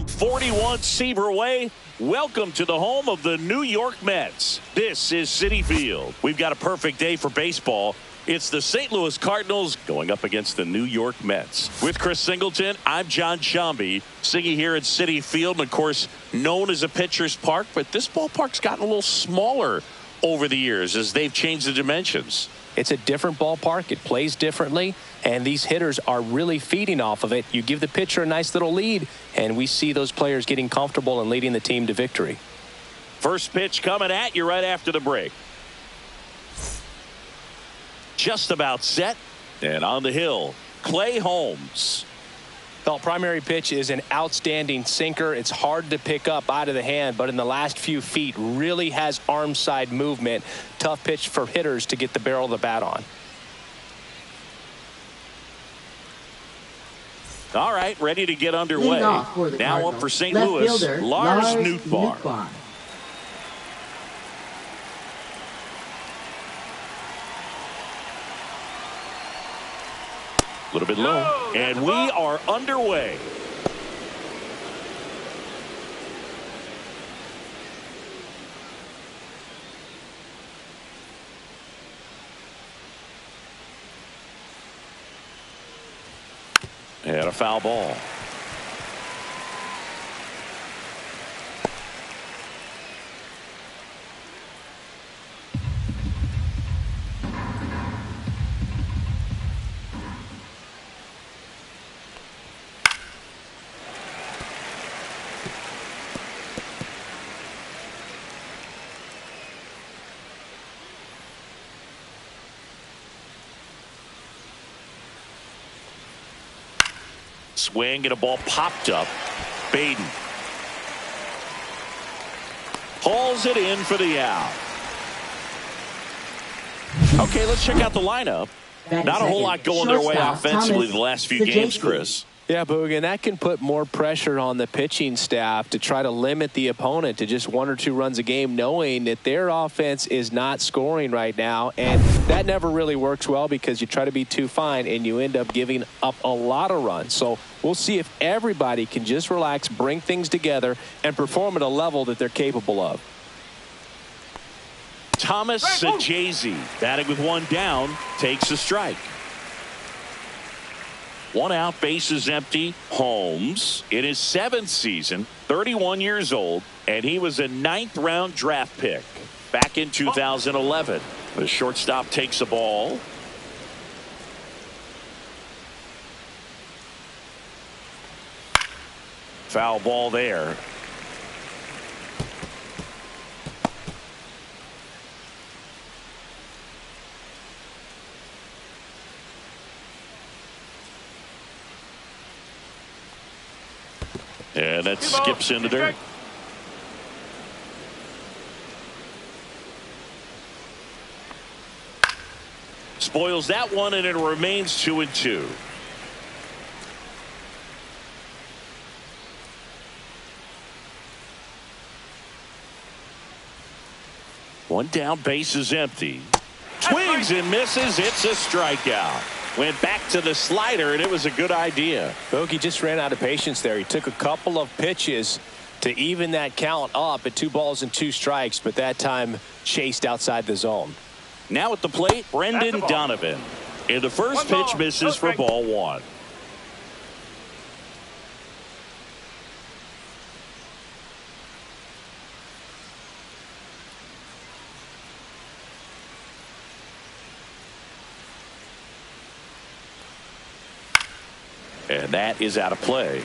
41 Seaver Way. Welcome to the home of the New York Mets. This is Citi Field. We've got a perfect day for baseball. It's the St. Louis Cardinals going up against the New York Mets. With Chris Singleton, I'm John Shambi. Singing here at Citi Field, and of course, known as a pitcher's park, but this ballpark's gotten a little smaller over the years as they've changed the dimensions. It's a different ballpark. It plays differently, and these hitters are really feeding off of it. You give the pitcher a nice little lead, and we see those players getting comfortable and leading the team to victory. First pitch coming at you right after the break. Just about set, and on the hill, Clay Holmes. The primary pitch is an outstanding sinker. It's hard to pick up out of the hand, but in the last few feet really has arm side movement. Tough pitch for hitters to get the barrel of the bat on. All right, ready to get underway. Now up for St. Louis, fielder, Lars Nootbaar. A little bit low, and we are underway. And a foul ball. Swing and a ball popped up. Baden hauls it in for the out. Okay, let's check out the lineup. Not a whole lot going their way offensively the last few games, Chris. Yeah, Boog, and that can put more pressure on the pitching staff to try to limit the opponent to just 1 or 2 runs a game, knowing that their offense is not scoring right now. And that never really works well because you try to be too fine and you end up giving up a lot of runs. So we'll see if everybody can just relax, bring things together, and perform at a level that they're capable of. Thomas Sajazi, batting with 1 down, takes a strike. 1 out, bases empty. Holmes in his 7th season, 31 years old, and he was a 9th round draft pick back in 2011. The shortstop takes a ball. Foul ball there. And that skips in the dirt. Spoils that one, and it remains 2-2. One down, bases empty. Swings and misses. It's a strikeout. Went back to the slider, and it was a good idea. Bogey just ran out of patience there. He took a couple of pitches to even that count up at 2 balls and 2 strikes, but that time chased outside the zone. Now at the plate, Brendan Donovan. And the first pitch misses for ball 1. And that is out of play.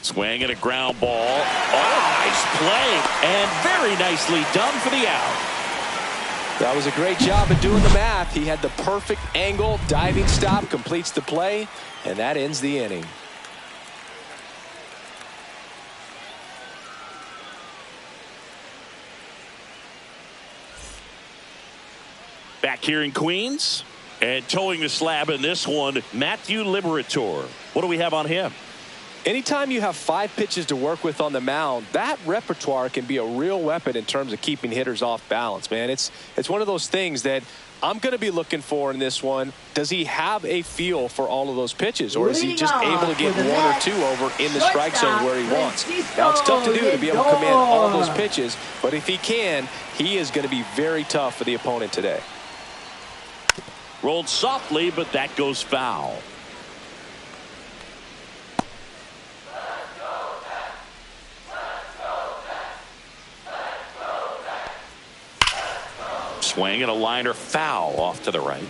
Swing and a ground ball. Oh, nice play. And very nicely done for the out. That was a great job of doing the math. He had the perfect angle, diving stop, completes the play, and that ends the inning. Back here in Queens, and towing the slab in this one, Matthew Liberator. What do we have on him? Anytime you have 5 pitches to work with on the mound, that repertoire can be a real weapon in terms of keeping hitters off balance, man. It's one of those things that I'm going to be looking for in this one. Does he have a feel for all of those pitches, or is he just able to get 1 or 2 over in the strike zone where he wants? Now, it's tough to do to be able to command all of those pitches, but if he can, he is going to be very tough for the opponent today. Rolled softly, but that goes foul. Swing and a liner foul off to the right.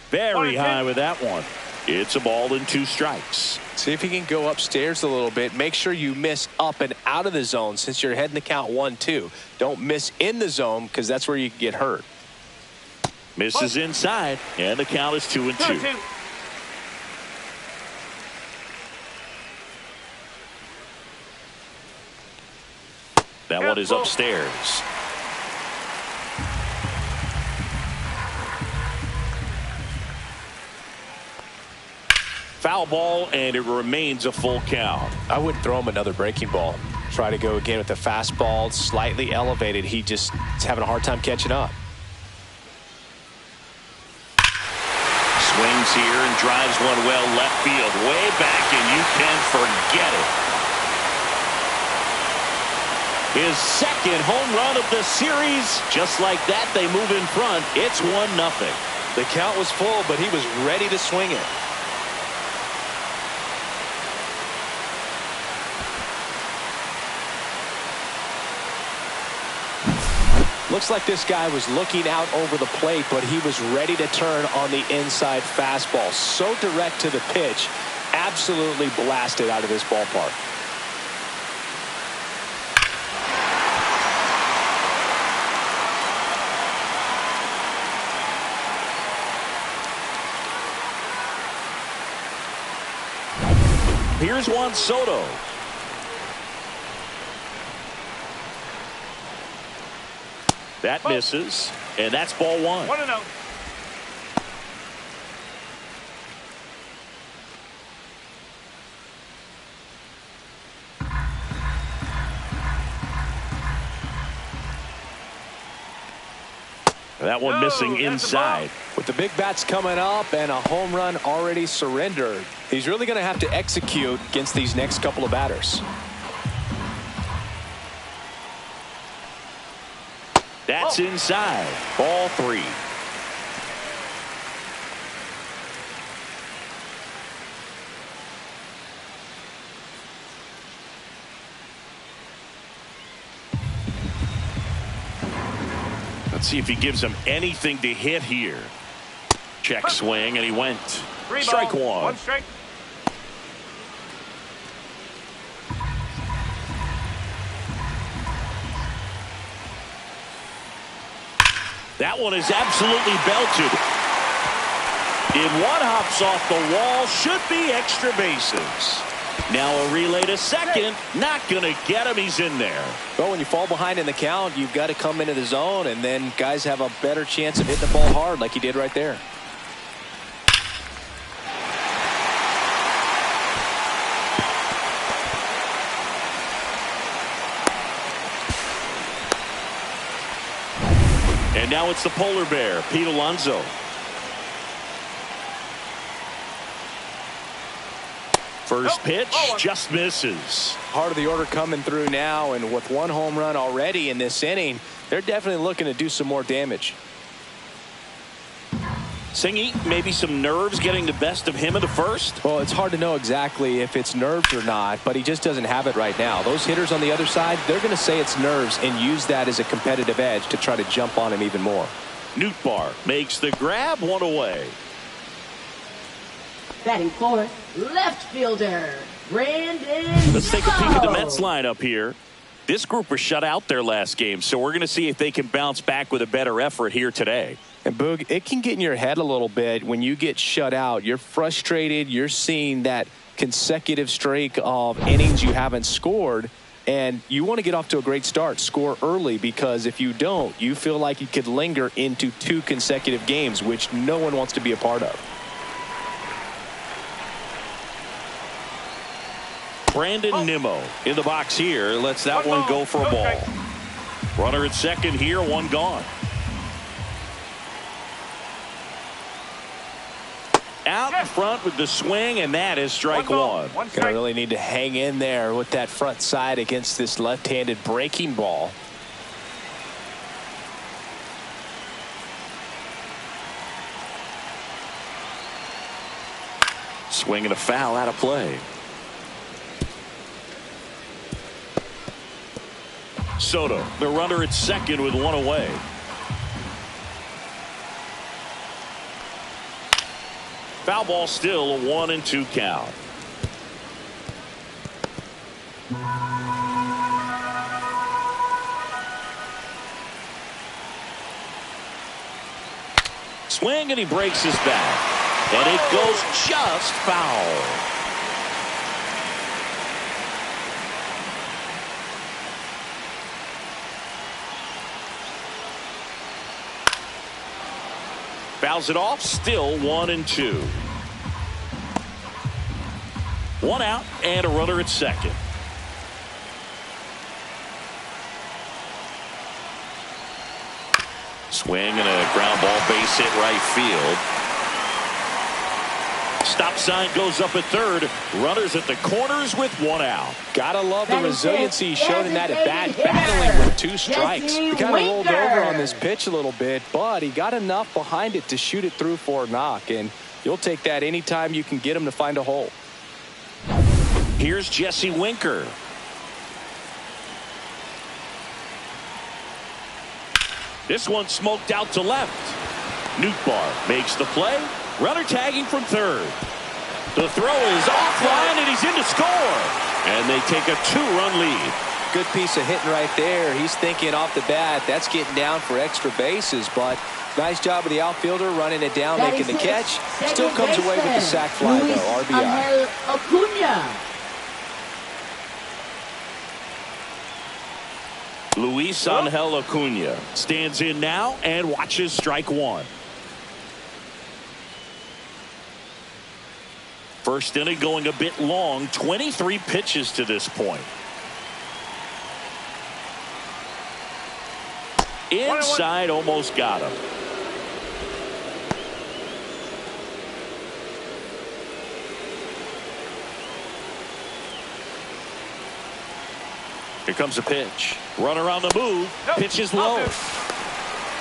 Very high with that one. It's a ball and 2 strikes. See if he can go upstairs a little bit. Make sure you miss up and out of the zone since you're heading the count 1-2. Don't miss in the zone because that's where you can get hurt. Misses inside, and the count is 2-2. That one is upstairs. Foul ball, and it remains a full count. I wouldn't throw him another breaking ball. Try to go again with the fastball, slightly elevated. He just is having a hard time catching up. Swings here and drives one well left field, way back, and you can forget it. His second home run of the series. Just like that, they move in front. It's 1-0. The count was full, but he was ready to swing it. Looks like this guy was looking out over the plate, but he was ready to turn on the inside fastball. So direct to the pitch, absolutely blasted out of this ballpark. Here's Juan Soto. That misses, and that's ball 1. 1-0. That one missing inside. With the big bats coming up and a home run already surrendered, he's really going to have to execute against these next couple of batters. That's inside. Ball 3. Let's see if he gives him anything to hit here. Check swing, and he went. Strike 1. 1 strike. That one is absolutely belted. If one hops off the wall, should be extra bases. Now a relay to second. Not going to get him. He's in there. Well, when you fall behind in the count, you've got to come into the zone, and then guys have a better chance of hitting the ball hard like he did right there. And now it's the polar bear, Pete Alonso. First pitch just misses. Heart of the order coming through now, and with 1 home run already in this inning, they're definitely looking to do some more damage. Singy, maybe some nerves getting the best of him in the first? Well, it's hard to know exactly if it's nerves or not, but he just doesn't have it right now. Those hitters on the other side, they're going to say it's nerves and use that as a competitive edge to try to jump on him even more. Nootbaar makes the grab, 1 away. Batting fourth, left fielder, Brandon. Let's take a peek at the Mets lineup here. This group was shut out their last game, so we're going to see if they can bounce back with a better effort here today. And Boog, it can get in your head a little bit when you get shut out. You're frustrated. You're seeing that consecutive streak of innings you haven't scored. And you want to get off to a great start, score early, because if you don't, you feel like you could linger into 2 consecutive games, which no one wants to be a part of. Brandon Nimmo in the box here. Lets that one go for a ball. Runner at second here, one gone. Out in front with the swing, and that is strike one. Gonna really need to hang in there with that front side against this left-handed breaking ball. Swing and a foul out of play. Soto, the runner at second with one away. Foul ball, still a 1-2 count. Swing, and he breaks his back. And it goes just foul. Fouls it off, still 1-2. One out and a runner at second. Swing and a ground ball, base hit right field. Stop sign goes up at third. Runners at the corners with one out. Gotta love the resiliency shown in that at bat, battling with 2 strikes. He kind of rolled over on this pitch a little bit, but he got enough behind it to shoot it through for a knock, and you'll take that anytime you can get him to find a hole. Here's Jesse Winker. This one smoked out to left. Nootbaar makes the play. Runner tagging from third. The throw is offline, and he's in to score. And they take a 2-run lead. Good piece of hitting right there. He's thinking off the bat, that's getting down for extra bases, but nice job of the outfielder running it down, making the catch. Still comes away with the sac fly, though, RBI. Luis Angel Acuna stands in now and watches strike one. First inning going a bit long, 23 pitches to this point. Inside, almost got him. Here comes a pitch. Runner on the move. Pitch is low.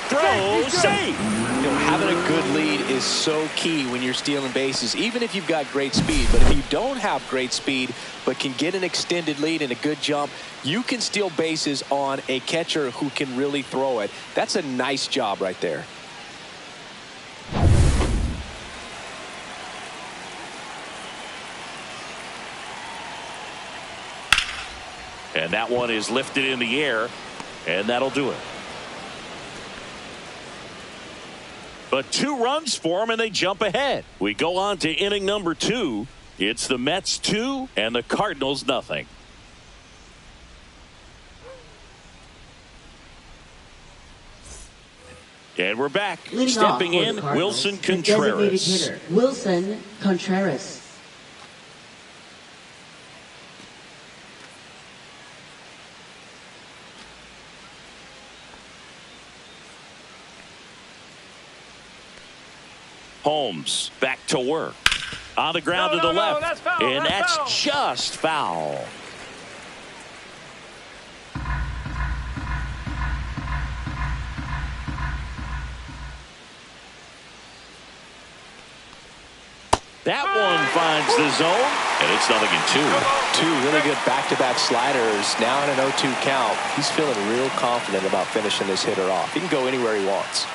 Throw, safe. You know, having a good lead is so key when you're stealing bases, even if you've got great speed. But if you don't have great speed but can get an extended lead and a good jump, you can steal bases on a catcher who can really throw it. That's a nice job right there. And that one is lifted in the air, and that'll do it. But 2 runs for them, and they jump ahead. We go on to inning number 2. It's the Mets 2 and the Cardinals nothing. And we're back. Stepping in, Wilson Contreras. Wilson Contreras. Holmes back to work. On the ground to the left. That's foul, and that's foul. just foul. That one finds the zone, and it's 0-2. 2 really good back-to-back sliders. Now in an 0-2 count. He's feeling real confident about finishing this hitter off. He can go anywhere he wants.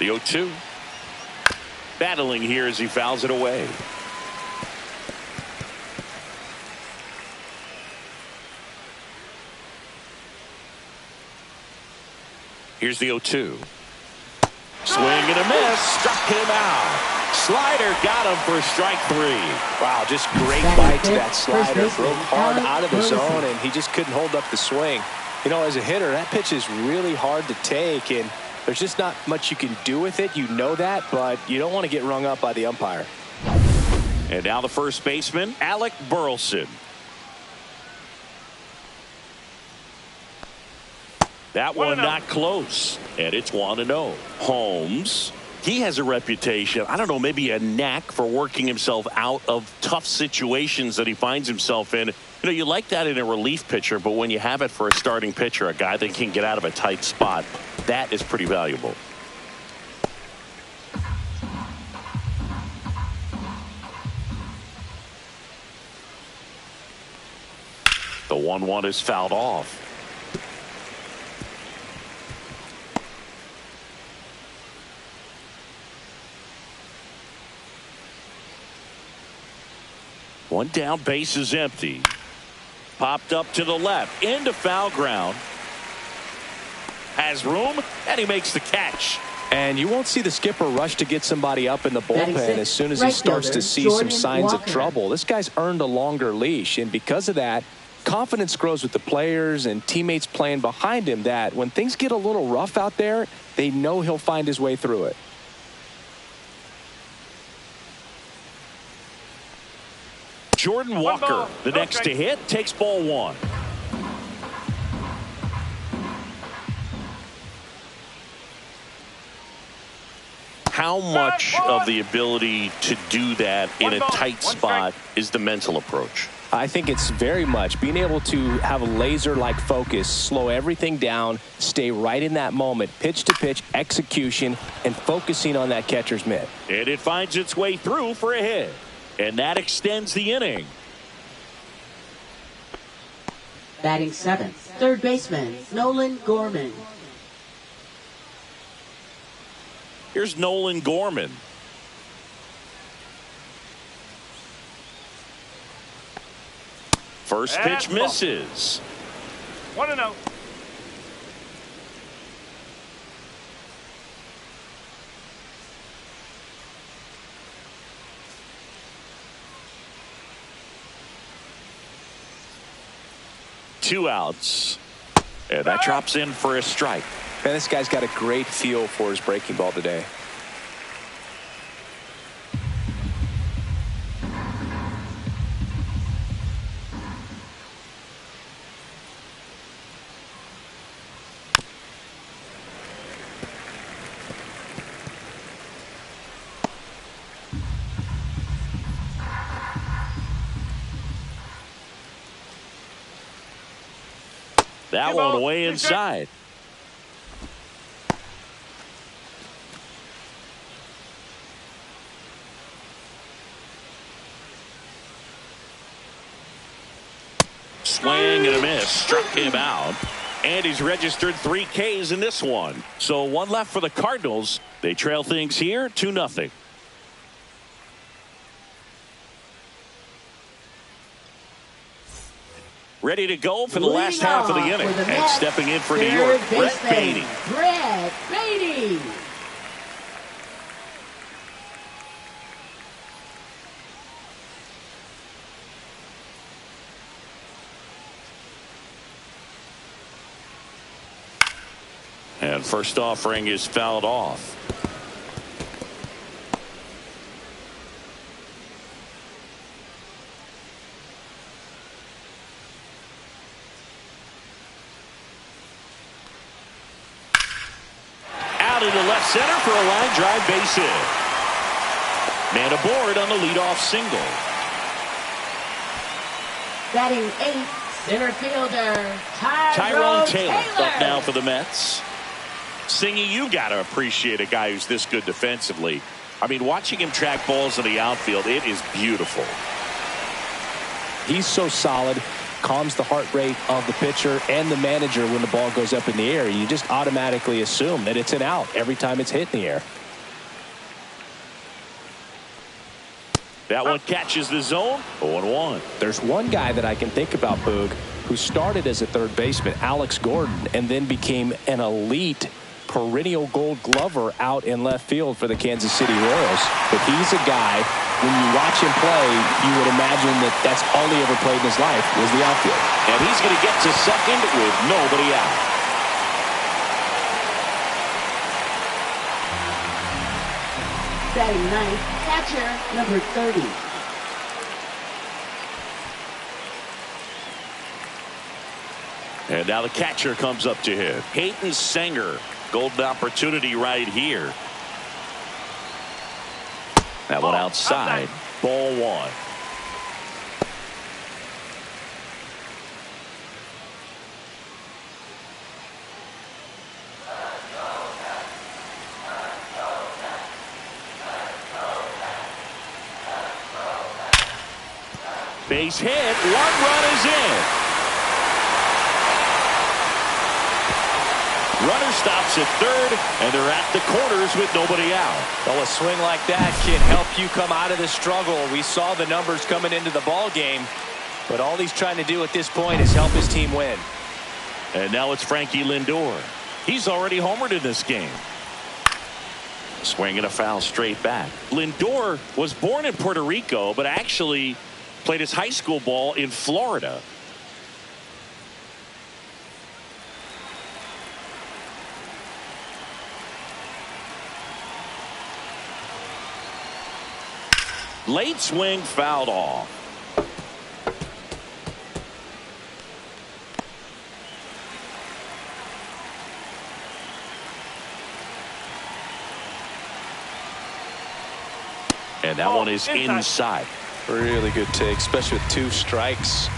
The 0-2. Battling here as he fouls it away. Here's the 0-2. Swing and a miss. Struck him out. Slider got him for strike 3. Wow, just great bite to that slider. Broke hard out of the zone, and he just couldn't hold up the swing. You know, as a hitter, that pitch is really hard to take, and there's just not much you can do with it. You know that, but you don't want to get rung up by the umpire. And now the first baseman, Alec Burleson. That one not close, and it's 1-0. Holmes, he has a reputation, I don't know, maybe a knack for working himself out of tough situations that he finds himself in. You know, you like that in a relief pitcher, but when you have it for a starting pitcher, a guy that can get out of a tight spot, that is pretty valuable. The 1-1 is fouled off. One down, base is empty. Popped up to the left, into foul ground. Has room, and he makes the catch. And you won't see the skipper rush to get somebody up in the bullpen as soon as he starts to see some signs of trouble. This guy's earned a longer leash, and because of that, confidence grows with the players and teammates playing behind him, that when things get a little rough out there, they know he'll find his way through it. Jordan Walker, the next to hit, takes ball 1. How much of the ability to do that in a tight spot is the mental approach? I think it's very much being able to have a laser-like focus, slow everything down, stay right in that moment, pitch-to-pitch execution, and focusing on that catcher's mitt. And it finds its way through for a hit. And that extends the inning. Batting 7th, third baseman, Nolan Gorman. Here's Nolan Gorman. First pitch misses. 1-0. Two outs. And that drops in for a strike. Man, this guy's got a great feel for his breaking ball today. That one away inside. Swing and a miss. Struck him out. And he's registered 3 Ks in this one. So one left for the Cardinals. They trail things here 2-0. Ready to go for the last half of the inning. And stepping in for New York, Brett Baty. Brett Baty. And first offering is fouled off. Out into left center for a line drive base hit. Man aboard on the leadoff single. Batting 8th, center fielder, Tyrone Taylor up now for the Mets. Singy, you got to appreciate a guy who's this good defensively. I mean, watching him track balls in the outfield, it is beautiful. He's so solid, calms the heart rate of the pitcher and the manager when the ball goes up in the air. You just automatically assume that it's an out every time it's hit in the air. That one catches the zone. 0-1. There's one guy that I can think about, Boog, who started as a third baseman, Alex Gordon, and then became an elite perennial gold glover out in left field for the Kansas City Royals. But he's a guy, when you watch him play, you would imagine that that's all he ever played in his life was the outfield. And he's going to get to second with nobody out. Batting ninth, catcher, number 30. And now the catcher comes up to hit. Peyton Singer. Golden opportunity right here. That one outside. Ball one. Base hit. 1 run is in. Runner stops at third, and they're at the corners with nobody out. Well, a swing like that can help you come out of the struggle. We saw the numbers coming into the ball game, but all he's trying to do at this point is help his team win. And now it's Frankie Lindor. He's already homered in this game. Swing and a foul straight back. Lindor was born in Puerto Rico, but actually played his high school ball in Florida. Late swing fouled off. And that one is inside. Really good take, especially with 2 strikes.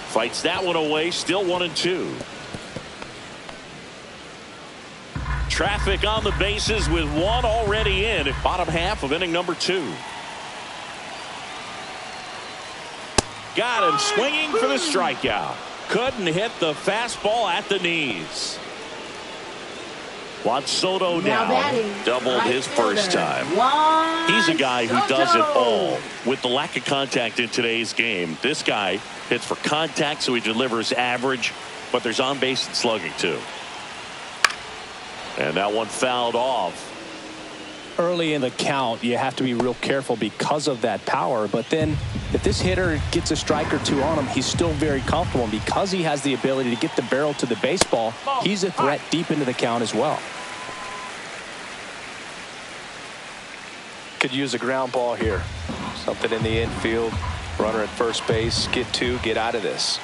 Fights that one away, still 1-2. Traffic on the bases with 1 already in at bottom half of inning number 2. Got him swinging for the strikeout. Couldn't hit the fastball at the knees. Juan Soto now doubled his first time. He's a guy who does it all. With the lack of contact in today's game, this guy hits for contact, so he delivers average, but there's on base and slugging too. And that one fouled off. Early in the count, you have to be real careful because of that power. But then if this hitter gets a strike or 2 on him, he's still very comfortable. And because he has the ability to get the barrel to the baseball, he's a threat deep into the count as well. Could use a ground ball here. Something in the infield. Runner at first base. Get 2. Get out of this.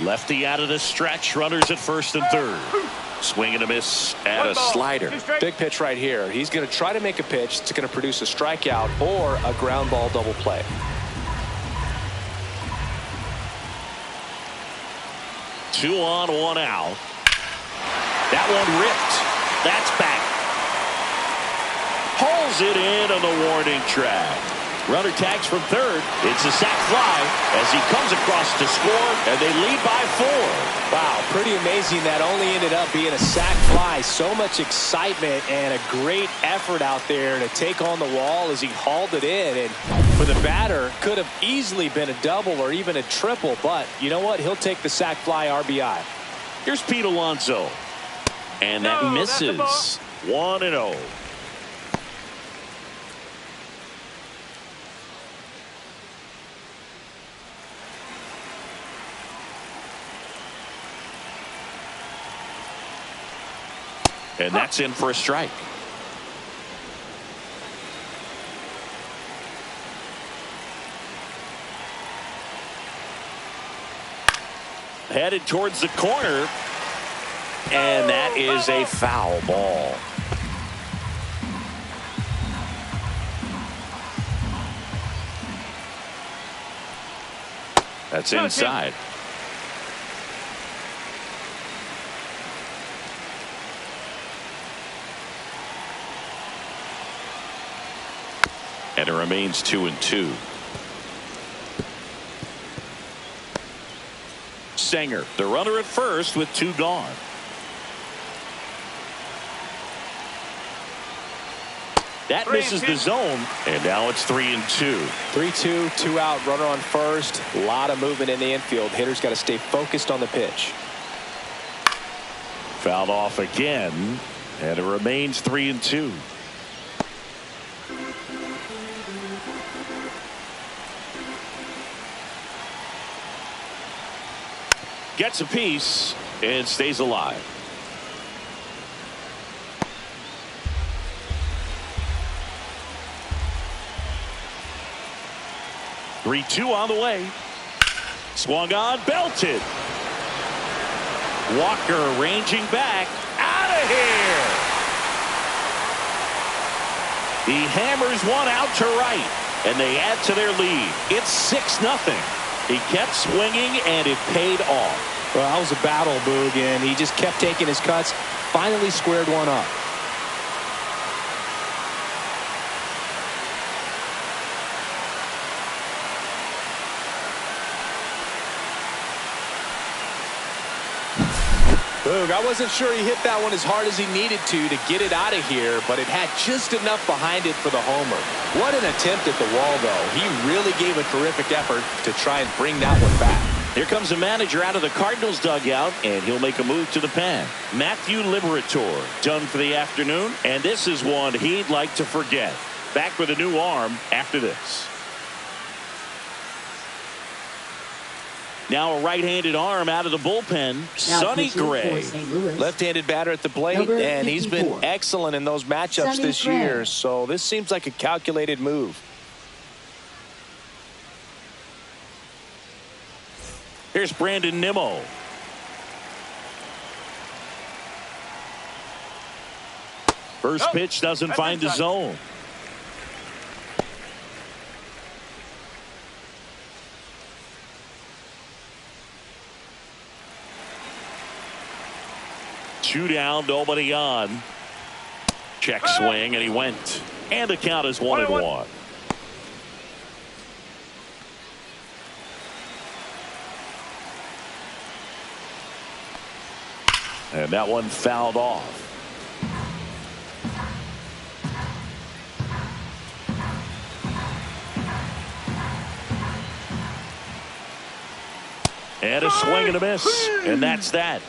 Lefty out of the stretch. Runners at first and third. Swing and a miss at a slider. Big pitch right here. He's going to try to make a pitch that's going to produce a strikeout or a ground ball double play. Two on, 1 out. That one ripped. That's back. Hauls it in on the warning track. Runner tags from third. It's a sac fly as he comes across to score, and they lead by 4. Wow, pretty amazing that only ended up being a sac fly. So much excitement and a great effort out there to take on the wall as he hauled it in. And for the batter, could have easily been a double or even a triple, but you know what? He'll take the sac fly RBI. Here's Pete Alonso. And that misses. 1-0. And that's in for a strike. Headed towards the corner. And that is a foul ball. That's inside. And it remains 2-2. Sanger, the runner at first with 2 gone. That misses the zone, and now it's 3-2. 3-2, 2 out, runner on first. A lot of movement in the infield. Hitter's got to stay focused on the pitch. Fouled off again, and it remains 3-2. Gets a piece and stays alive. Three-two on the way. Swung on, belted. Walker ranging back, out of here. He hammers one out to right, and they add to their lead. It's 6-0. He kept swinging, and it paid off. Well, that was a battle, Boog, and he just kept taking his cuts. Finally squared one up. Boog, I wasn't sure he hit that one as hard as he needed to get it out of here, but it had just enough behind it for the homer. What an attempt at the wall, though. He really gave a terrific effort to try and bring that one back. Here comes the manager out of the Cardinals dugout, and he'll make a move to the pen. Matthew Liberator done for the afternoon, and this is one he'd like to forget. Back with a new arm after this. Now a right-handed arm out of the bullpen, Sonny Gray. Left-handed batter at the plate, and he's been excellent in those matchups this year, so this seems like a calculated move. Here's Brandon Nimmo. First pitch doesn't find the zone. Two down, nobody on. Check swing, and he went. And the count is 1-1. And that one fouled off. And a swing and a miss. And that's that.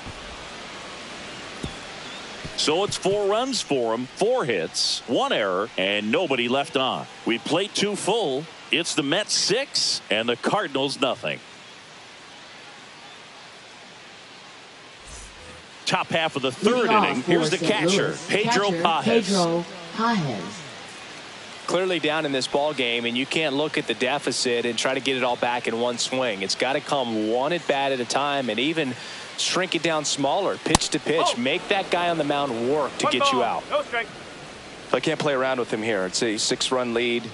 So it's 4 runs for him, 4 hits, 1 error, and nobody left on. We played 2 full. It's the Mets 6 and the Cardinals nothing. Top half of the 3rd inning. Here's the catcher, Pedro Pages. Clearly down in this ball game, and you can't look at the deficit and try to get it all back in one swing. It's got to come one at bat at a time, and even shrink it down smaller, pitch to pitch. Make that guy on the mound work to get you out. I can't play around with him here. It's a 6-run lead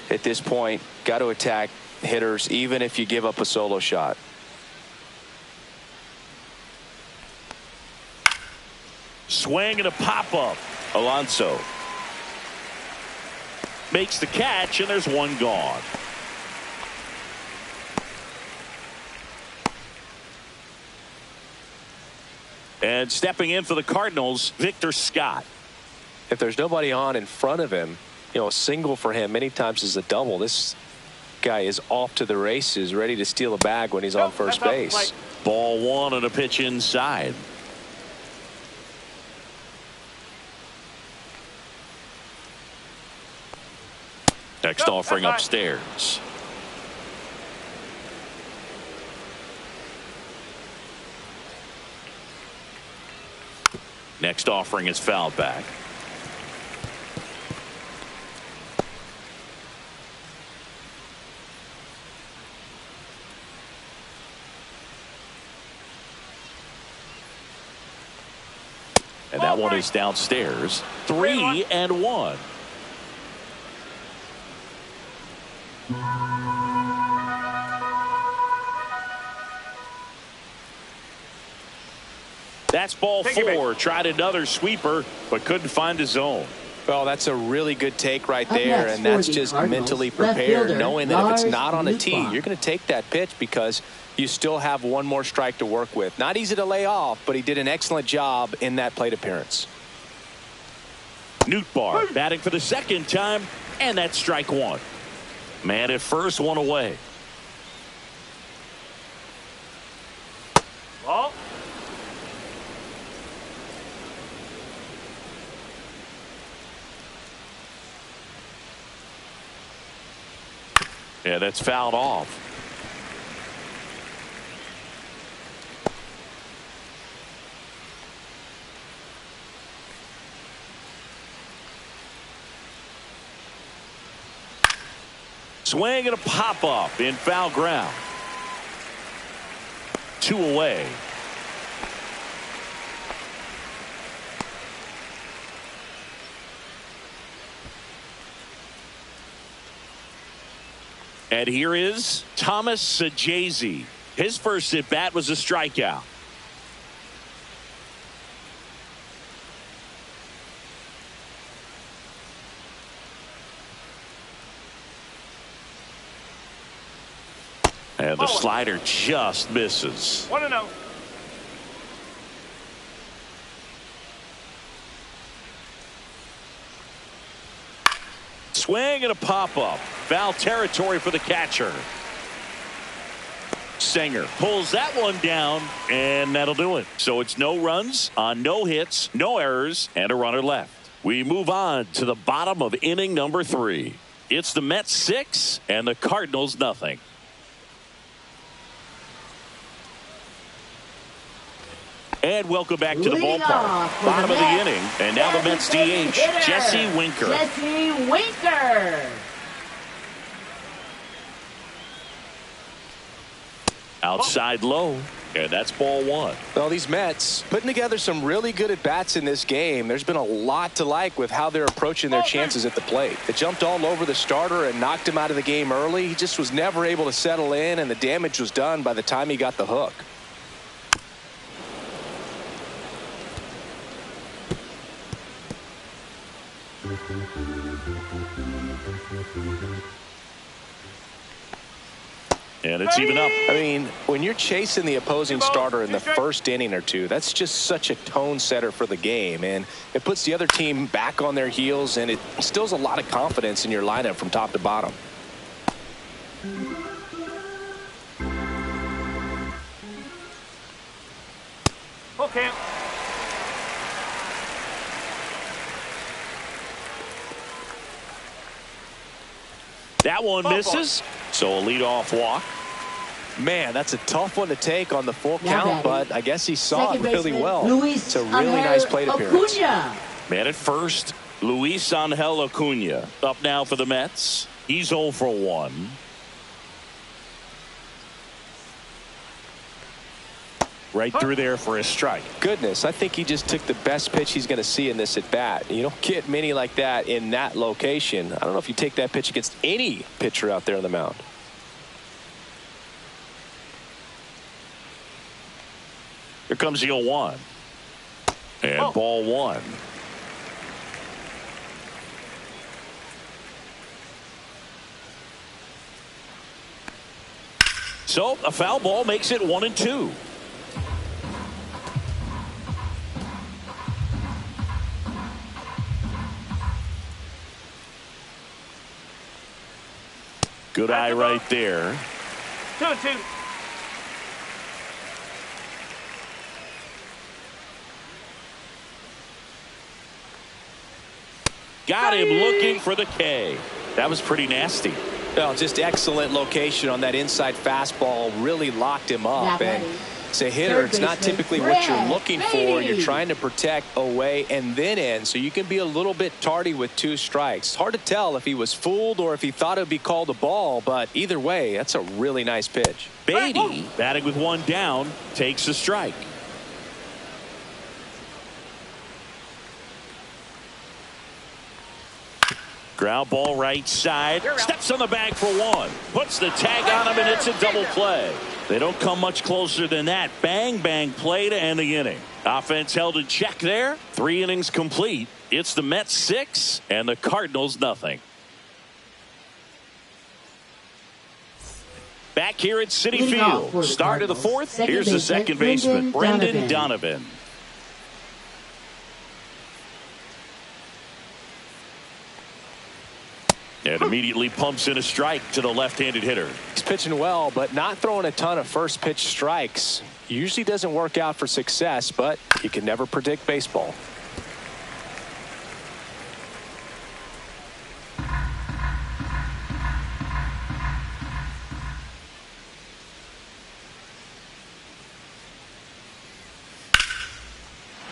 at this point. Got to attack hitters, even if you give up a solo shot. Swing and a pop-up. Alonso makes the catch, and there's one gone. And stepping in for the Cardinals, Victor Scott. If there's nobody on in front of him, you know, a single for him many times is a double. This guy is off to the races, ready to steal a bag when he's on first base. Ball 1 and a pitch inside. Next offering upstairs. Next offering is fouled back. And that one is downstairs. 3-1. That's ball 4. Tried another sweeper, but couldn't find a zone. Well, that's a really good take right there, and that's just mentally prepared, knowing that if it's not on a tee, you're going to take that pitch because you still have one more strike to work with. Not easy to lay off, but he did an excellent job in that plate appearance. Nootbaar batting for the second time, and that's strike one. Man at first, one away. Ball. Yeah, that's fouled off. Swing and a pop-up in foul ground. 2 away. And here is Thomas Sajazi. His first at-bat was a strikeout. And the slider just misses. 1-0. Swing and a pop-up. Foul territory for the catcher. Singer pulls that one down, and that'll do it. So it's no runs on no hits, no errors, and a runner left. We move on to the bottom of inning number 3. It's the Mets 6 and the Cardinals nothing. And welcome back to the ballpark. Bottom of the inning, and now the Mets DH, Jesse Winker. Jesse Winker. Outside low, and that's ball 1. Well, these Mets putting together some really good at-bats in this game. There's been a lot to like with how they're approaching their chances at the plate. They jumped all over the starter and knocked him out of the game early. He just was never able to settle in, and the damage was done by the time he got the hook. And it's even up. I mean, when you're chasing the opposing starter in the first inning or two, that's just such a tone setter for the game, and it puts the other team back on their heels, and it instills a lot of confidence in your lineup from top to bottom. Okay. That one misses, so a leadoff walk. Man, that's a tough one to take on the full count, but I guess he saw it really well. Luis It's a really nice plate appearance. Acuna. Man at first, Luis Angel Acuna up now for the Mets. He's 0 for 1. Right through there for a strike. Goodness, I think he just took the best pitch he's going to see in this at bat. You don't get many like that in that location. I don't know if you take that pitch against any pitcher out there on the mound. Here comes the 0-1. And ball 1. So a foul ball makes it 1-2. Good eye right there. 2-2. Got him looking for the K. That was pretty nasty. Well, just excellent location on that inside fastball. Really locked him up. And as a hitter, it's not typically what you're looking for. You're trying to protect away and then in, so you can be a little bit tardy with 2 strikes. It's hard to tell if he was fooled or if he thought it would be called a ball, but either way, that's a really nice pitch. Beatty, batting with 1 down, takes a strike. Ground ball right side. Steps on the bag for 1. Puts the tag on him, and it's a double play. They don't come much closer than that. Bang, bang play to end the inning. Offense held in check there. 3 innings complete. It's the Mets 6 and the Cardinals nothing. Back here at Citi Field. Start of the 4th. Here's the second baseman, Brendan Donovan. And immediately pumps in a strike to the left-handed hitter. He's pitching well, but not throwing a ton of first pitch strikes. Usually doesn't work out for success, but you can never predict baseball.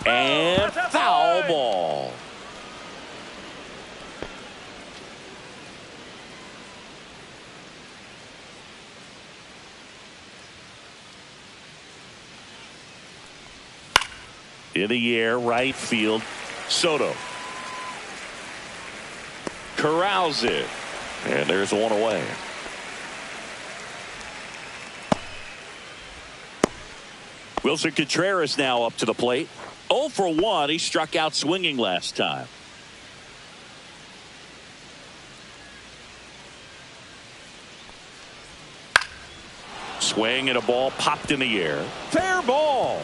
And foul ball. In the air, right field, Soto. Corrals it. And there's one away. Wilson Contreras now up to the plate. 0 for 1. He struck out swinging last time. Swing and a ball popped in the air. Fair ball.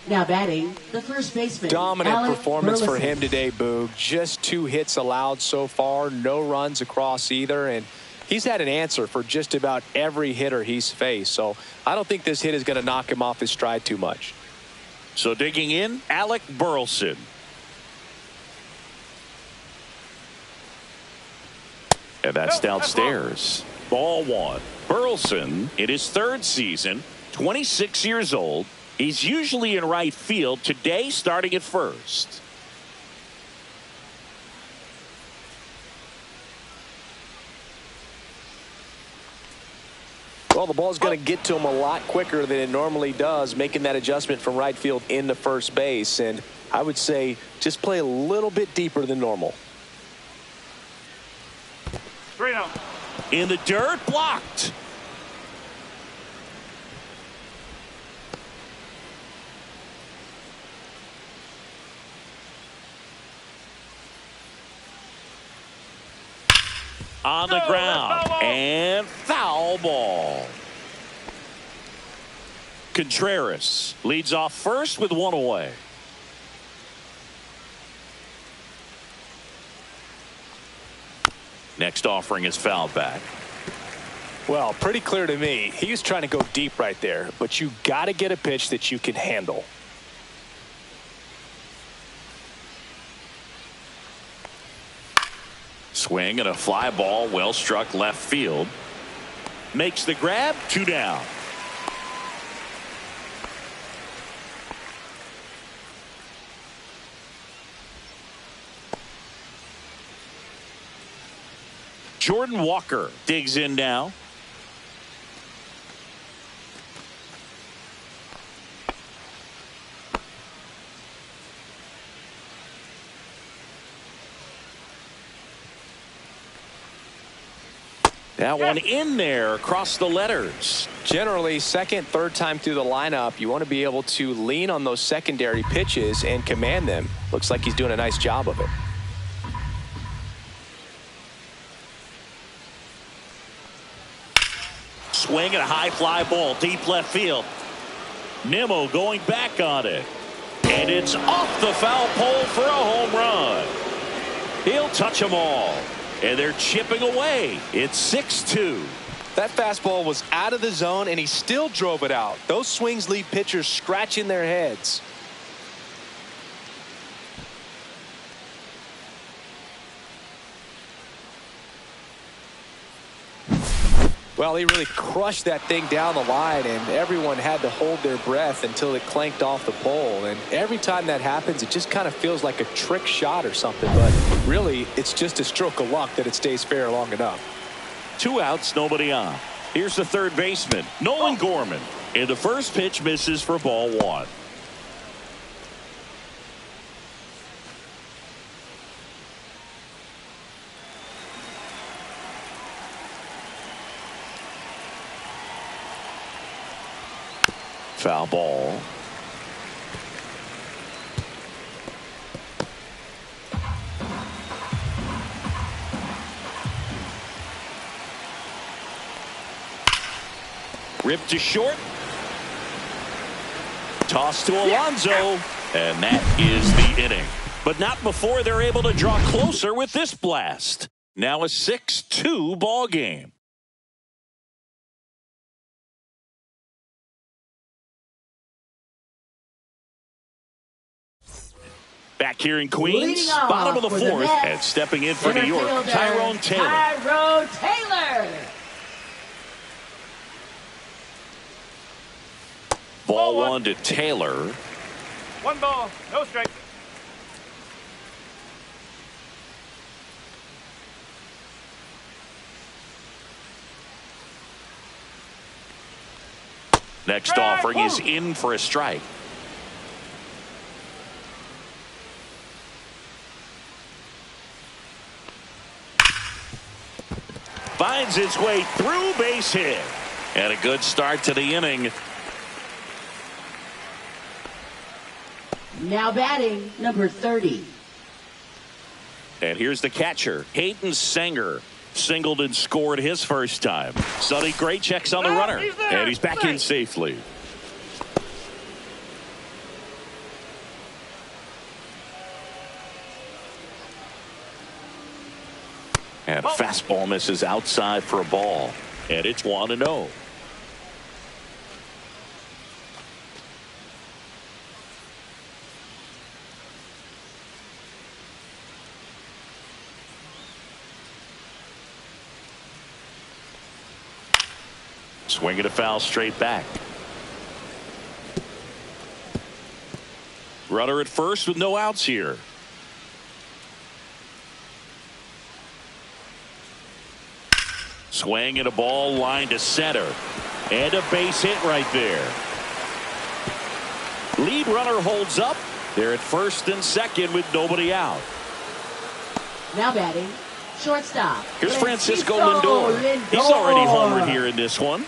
Now batting, the first baseman. Dominant performance for Burleson. him today, Boog. Just 2 hits allowed so far. No runs across either. And he's had an answer for just about every hitter he's faced. So I don't think this hit is going to knock him off his stride too much. So digging in, Alec Burleson. And that's downstairs. Ball 1. Burleson, in his 3rd season, 26 years old. He's usually in right field. Today, starting at first. Well, the ball's going to get to him a lot quicker than it normally does, making that adjustment from right field into first base. And I would say just play a little bit deeper than normal. 3-0. In the dirt, blocked. On the ground. And foul ball. Contreras leads off first with 1 away. Next offering is fouled back. Well, pretty clear to me. He was trying to go deep right there, but you got to get a pitch that you can handle. Swing and a fly ball, well struck left field. Makes the grab, 2 down. Jordan Walker digs in now. That one in there across the letters. Generally, second, third time through the lineup, you want to be able to lean on those secondary pitches and command them. Looks like he's doing a nice job of it. Swing and a high fly ball deep left field. Nimmo going back on it. And it's off the foul pole for a home run. He'll touch them all. And they're chipping away. It's 6-2. That fastball was out of the zone, and he still drove it out. Those swings leave pitchers scratching their heads. Well, he really crushed that thing down the line, and everyone had to hold their breath until it clanked off the pole. And every time that happens, it just kind of feels like a trick shot or something. But really, it's just a stroke of luck that it stays fair long enough. 2 outs, nobody on. Here's the third baseman, Nolan Gorman. And the first pitch misses for ball 1. Foul ball. Ripped to short. Toss to Alonso, and that is the inning. But not before they're able to draw closer with this blast. Now a 6-2 ball game. Back here in Queens, bottom of the fourth, and stepping in for New York, Tyrone Taylor. Tyrone Taylor. Ball one to Taylor. One ball, no strike. Next offering is in for a strike. Finds its way through, base hit. And a good start to the inning. Now batting, number 30. And here's the catcher, Hayden Sanger. Singled and scored his first time. Sonny Gray checks on the runner. And he's back in safely. And a fastball misses outside for a ball. And it's 1-0. Swinging a foul straight back. Runner at first with no outs here. Swing and a ball line to center. And a base hit right there. Lead runner holds up. They're at first and second with nobody out. Now batting, shortstop. Here's Francisco Lindor. He's already homered here in this one.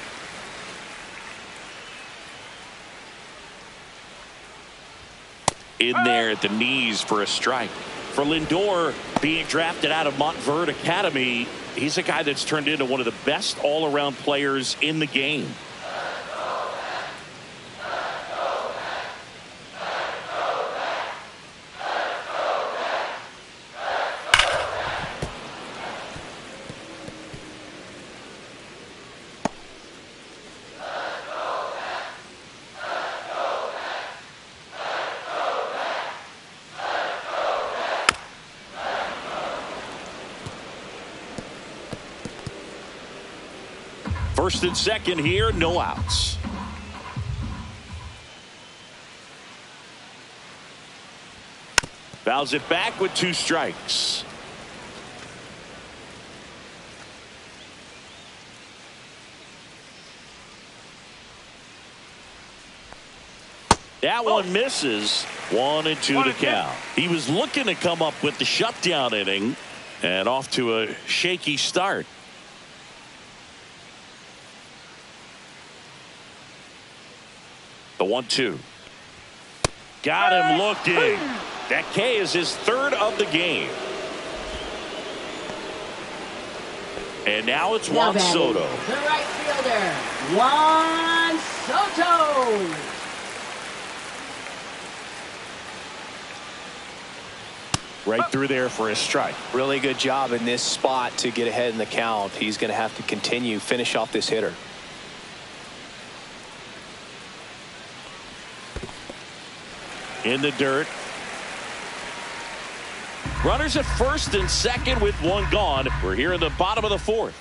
In there at the knees for a strike. For Lindor, being drafted out of Montverde Academy, he's a guy that's turned into one of the best all-around players in the game. First and second here, no outs. Fouls it back with 2 strikes. That one misses. 1-2 to count. He was looking to come up with the shutdown inning and off to a shaky start. The 1-2. Got him looking. That K is his 3rd of the game. And now it's Juan Soto. The right fielder, Juan Soto. Right through there for a strike. Really good job in this spot to get ahead in the count. He's going to have to finish off this hitter. In the dirt. Runners at first and second with 1 gone. We're here in the bottom of the 4th.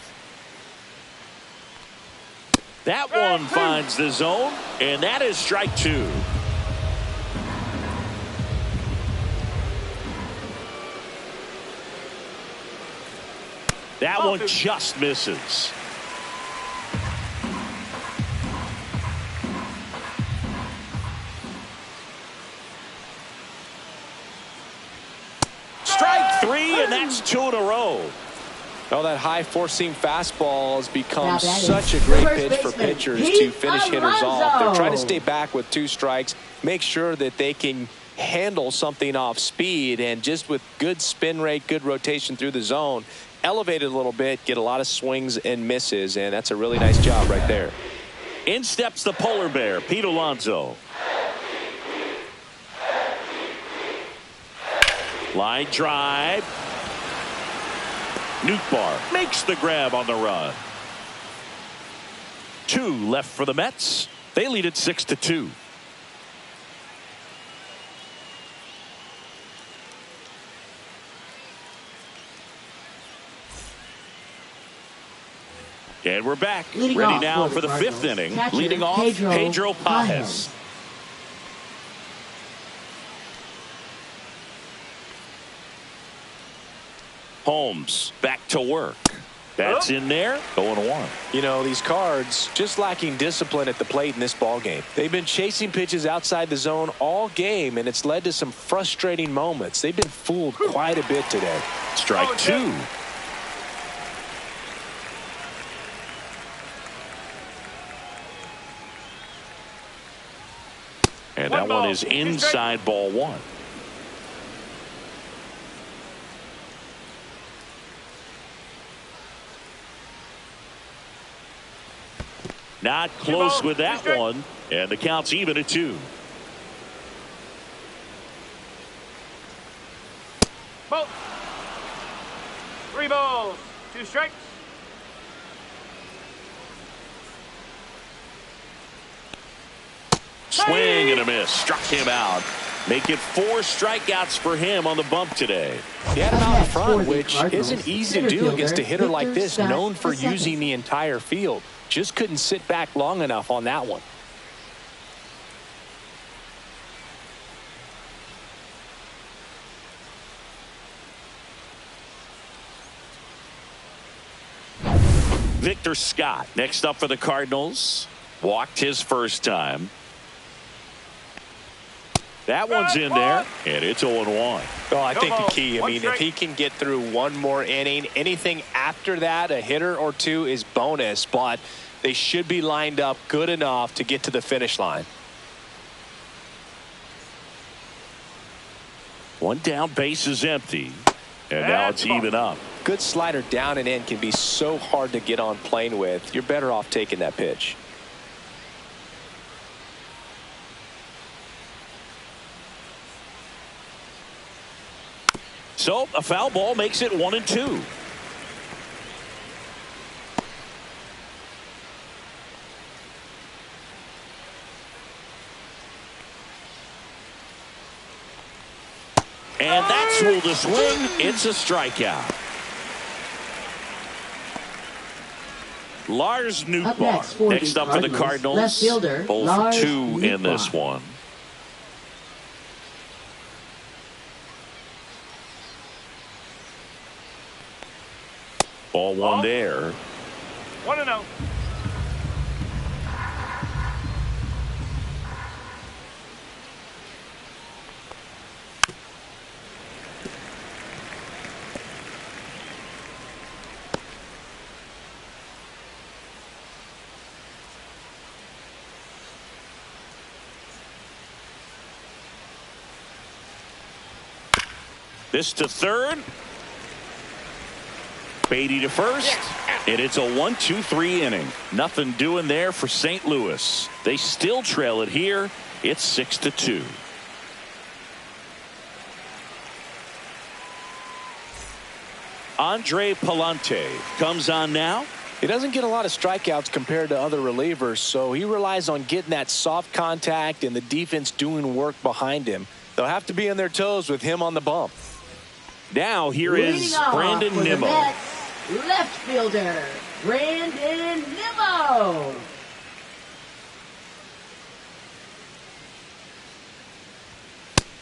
That one finds the zone, and that is strike 2. That one just misses. Strike 3, and that's 2 in a row. Oh, that high four-seam fastball has become such a great pitch for pitchers to finish hitters off. They're trying to stay back with 2 strikes, make sure that they can handle something off speed, and just with good spin rate, good rotation through the zone, elevate it a little bit, get a lot of swings and misses, and that's a really nice job right there. In steps the polar bear, Pete Alonso. Line drive. Nootbaar makes the grab on the run. 2 left for the Mets. They lead it 6-2. And we're back. Leading Ready off now for for the the 5th Cardinals. inning. Catcher, Leading off, Pedro Pajes. Holmes back to work. That's in there. 0-1. You know, these Cards just lacking discipline at the plate in this ball game. They've been chasing pitches outside the zone all game, and it's led to some frustrating moments. They've been fooled quite a bit today. Strike 2. And that one is inside ball 1. Not close with that one. And the count's even at 2. Ball. 3 balls, 2 strikes. Swing and a miss. Struck him out. Make it 4 strikeouts for him on the bump today. He had him out in front, which isn't easy to do against a hitter like this, known for using the entire field. Just couldn't sit back long enough on that one. Victor Scott next up for the Cardinals. Walked his first time. That one's in there, and it's 0-1. Oh, I think the key, I mean, if he can get through one more inning, anything after that, a hitter or 2 is bonus, but they should be lined up good enough to get to the finish line. 1 down, base is empty, and now it's even up. Good slider down and in can be so hard to get on plane with. You're better off taking that pitch. So a foul ball makes it 1-2. And that's ruled a swing. It's a strikeout. Lars Nootbaar next up for the Cardinals. Left fielder, 0 for 2 in this one. Ball 1 there. 1-0. This to third. Beatty to first. And it's a 1-2-3 inning. Nothing doing there for St. Louis. They still trail it here. It's 6-2. Andre Palante comes on now. He doesn't get a lot of strikeouts compared to other relievers, so he relies on getting that soft contact and the defense doing work behind him. They'll have to be on their toes with him on the bump. Now here is Brandon Nimmo. Left fielder, Brandon Nimmo.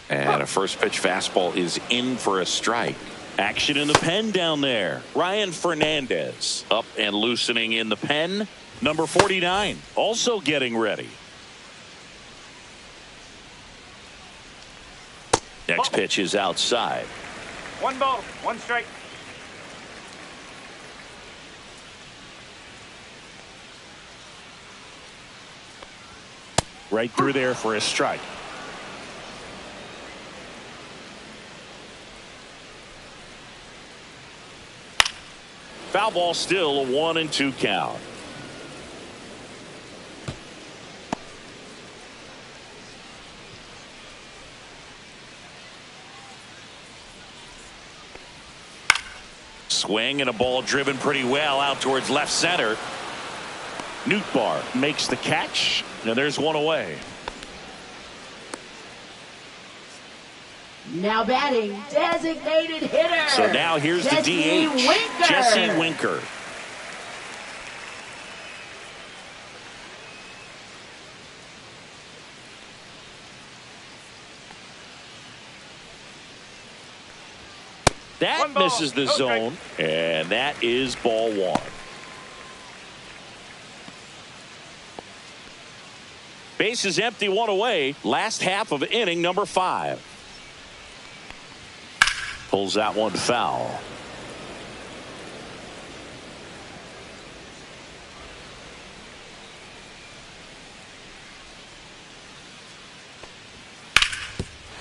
And a first pitch fastball is in for a strike. Action in the pen down there. Ryan Fernandez up and loosening in the pen. Number 49 also getting ready. Next pitch is outside. 1 ball, 1 strike. Right through there for a strike. Foul ball, still a 1-2 count. Swing and a ball driven pretty well out towards left center. Nootbaar makes the catch, and there's one away. Now batting, designated hitter. So now here's the DH, Winker. Jesse Winker. That misses the zone, and that is ball one. Base is empty, one away. Last half of inning number 5. Pulls that one foul.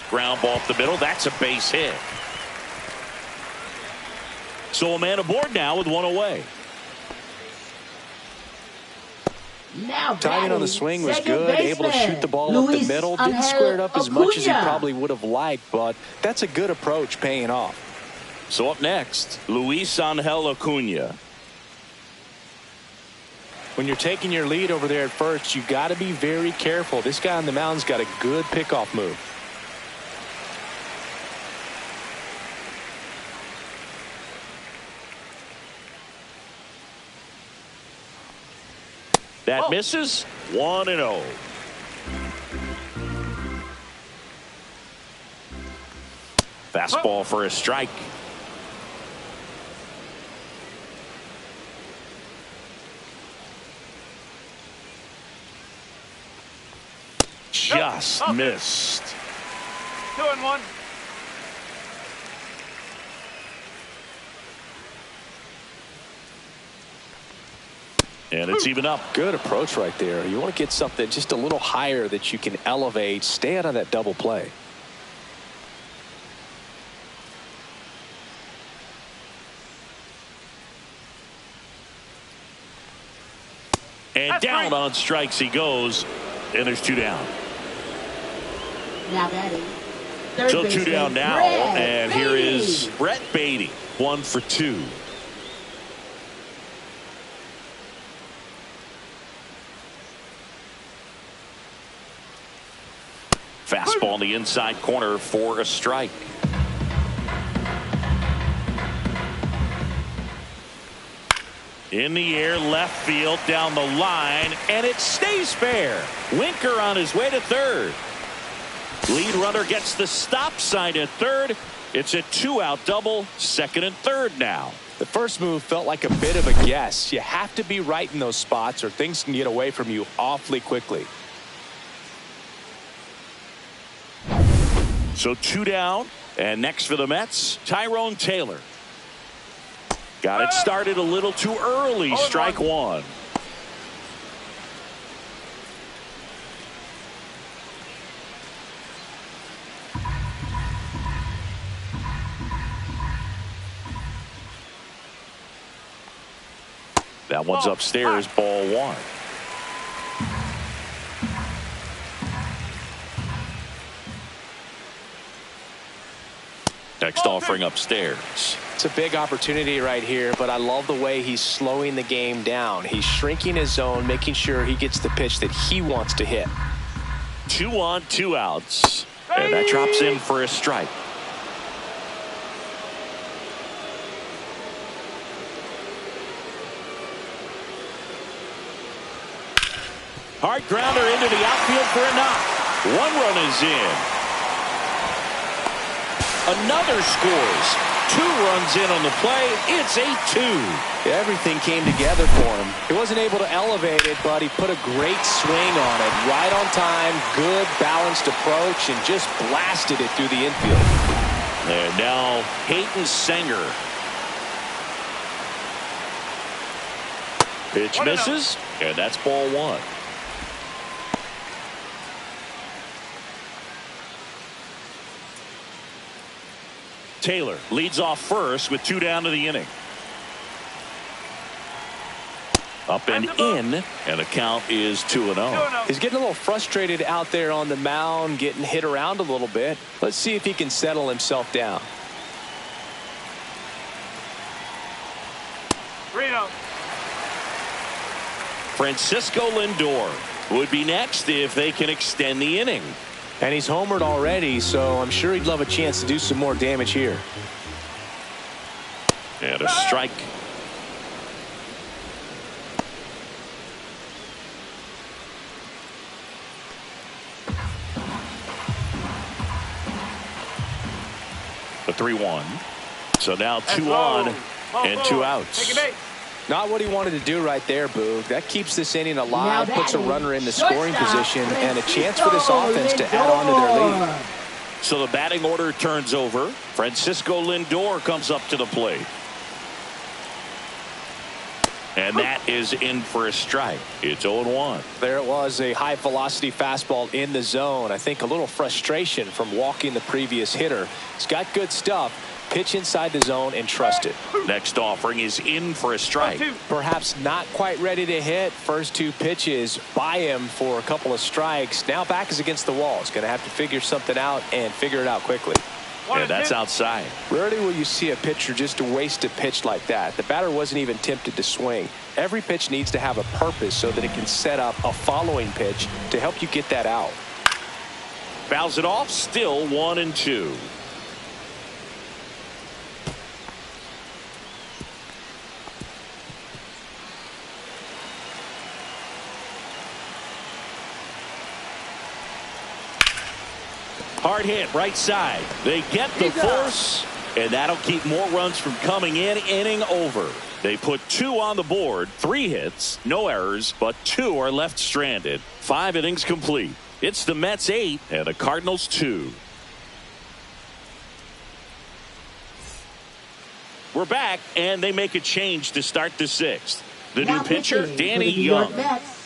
Ground ball up the middle. That's a base hit. So a man aboard now with one away. Now timing on the swing was good, able to shoot the ball up the middle. Didn't square it up as much as he probably would have liked, but that's a good approach paying off. So up next, Luis Angel Acuna. When you're taking your lead over there at first, you got to be very careful. This guy on the mound's got a good pickoff move. That misses. 1-0. Fastball for a strike. Just missed. 2-1. And it's even up. Good approach right there. You want to get something just a little higher that you can elevate. Stay out of that double play. And down on strikes he goes. And there's 2 down. Now batting. So 2 down now. And here is Brett Beatty. 1 for 2. Fastball in the inside corner for a strike. In the air, left field, down the line, and it stays fair. Winker on his way to third. Lead runner gets the stop sign at third. It's a 2-out double, second and third now. The first move felt like a bit of a guess. You have to be right in those spots or things can get away from you awfully quickly. So 2 down, and next for the Mets, Tyrone Taylor. Got it started a little too early. Strike 1. That one's upstairs, ball 1. Next offering upstairs. It's a big opportunity right here, but I love the way he's slowing the game down. He's shrinking his zone, making sure he gets the pitch that he wants to hit. 2 on, 2 outs. And that drops in for a strike. Hard grounder into the outfield for a knock. 1 run is in. Another scores. 2 runs in on the play. It's 8-2. Everything came together for him. He wasn't able to elevate it, but he put a great swing on it. Right on time, good balanced approach, and just blasted it through the infield. And now Peyton Senger. Pitch misses, and that's ball 1. Taylor leads off first with 2 down to the inning. Up and in, and the count is 2-0. He's getting a little frustrated out there on the mound, getting hit around a little bit. Let's see if he can settle himself down. Francisco Lindor would be next if they can extend the inning. And he's homered already, so I'm sure he'd love a chance to do some more damage here. And a strike. The 3-1. So now 2 on and 2 outs. Not what he wanted to do right there, Boog. That keeps this inning alive, puts a runner in the scoring position, and a chance for this offense to add on to their lead. So the batting order turns over. Francisco Lindor comes up to the plate. And that is in for a strike. It's 0-1. There it was, a high-velocity fastball in the zone. I think a little frustration from walking the previous hitter. He's got good stuff. Pitch inside the zone and trust it. Next offering is in for a strike. Perhaps not quite ready to hit. First 2 pitches by him for a couple of strikes. Now back is against the wall. He's going to have to figure something out and figure it out quickly. And that's outside. Rarely will you see a pitcher just waste a pitch like that. The batter wasn't even tempted to swing. Every pitch needs to have a purpose so that it can set up a following pitch to help you get that out. Fouls it off. Still 1-2. Hard hit right side. They get the force, and that'll keep more runs from coming in. Inning over. They put 2 on the board, 3 hits, no errors, but 2 are left stranded. 5 innings complete. It's the Mets 8 and the Cardinals 2. We're back, and they make a change to start the 6th. The new pitcher, Danny Young.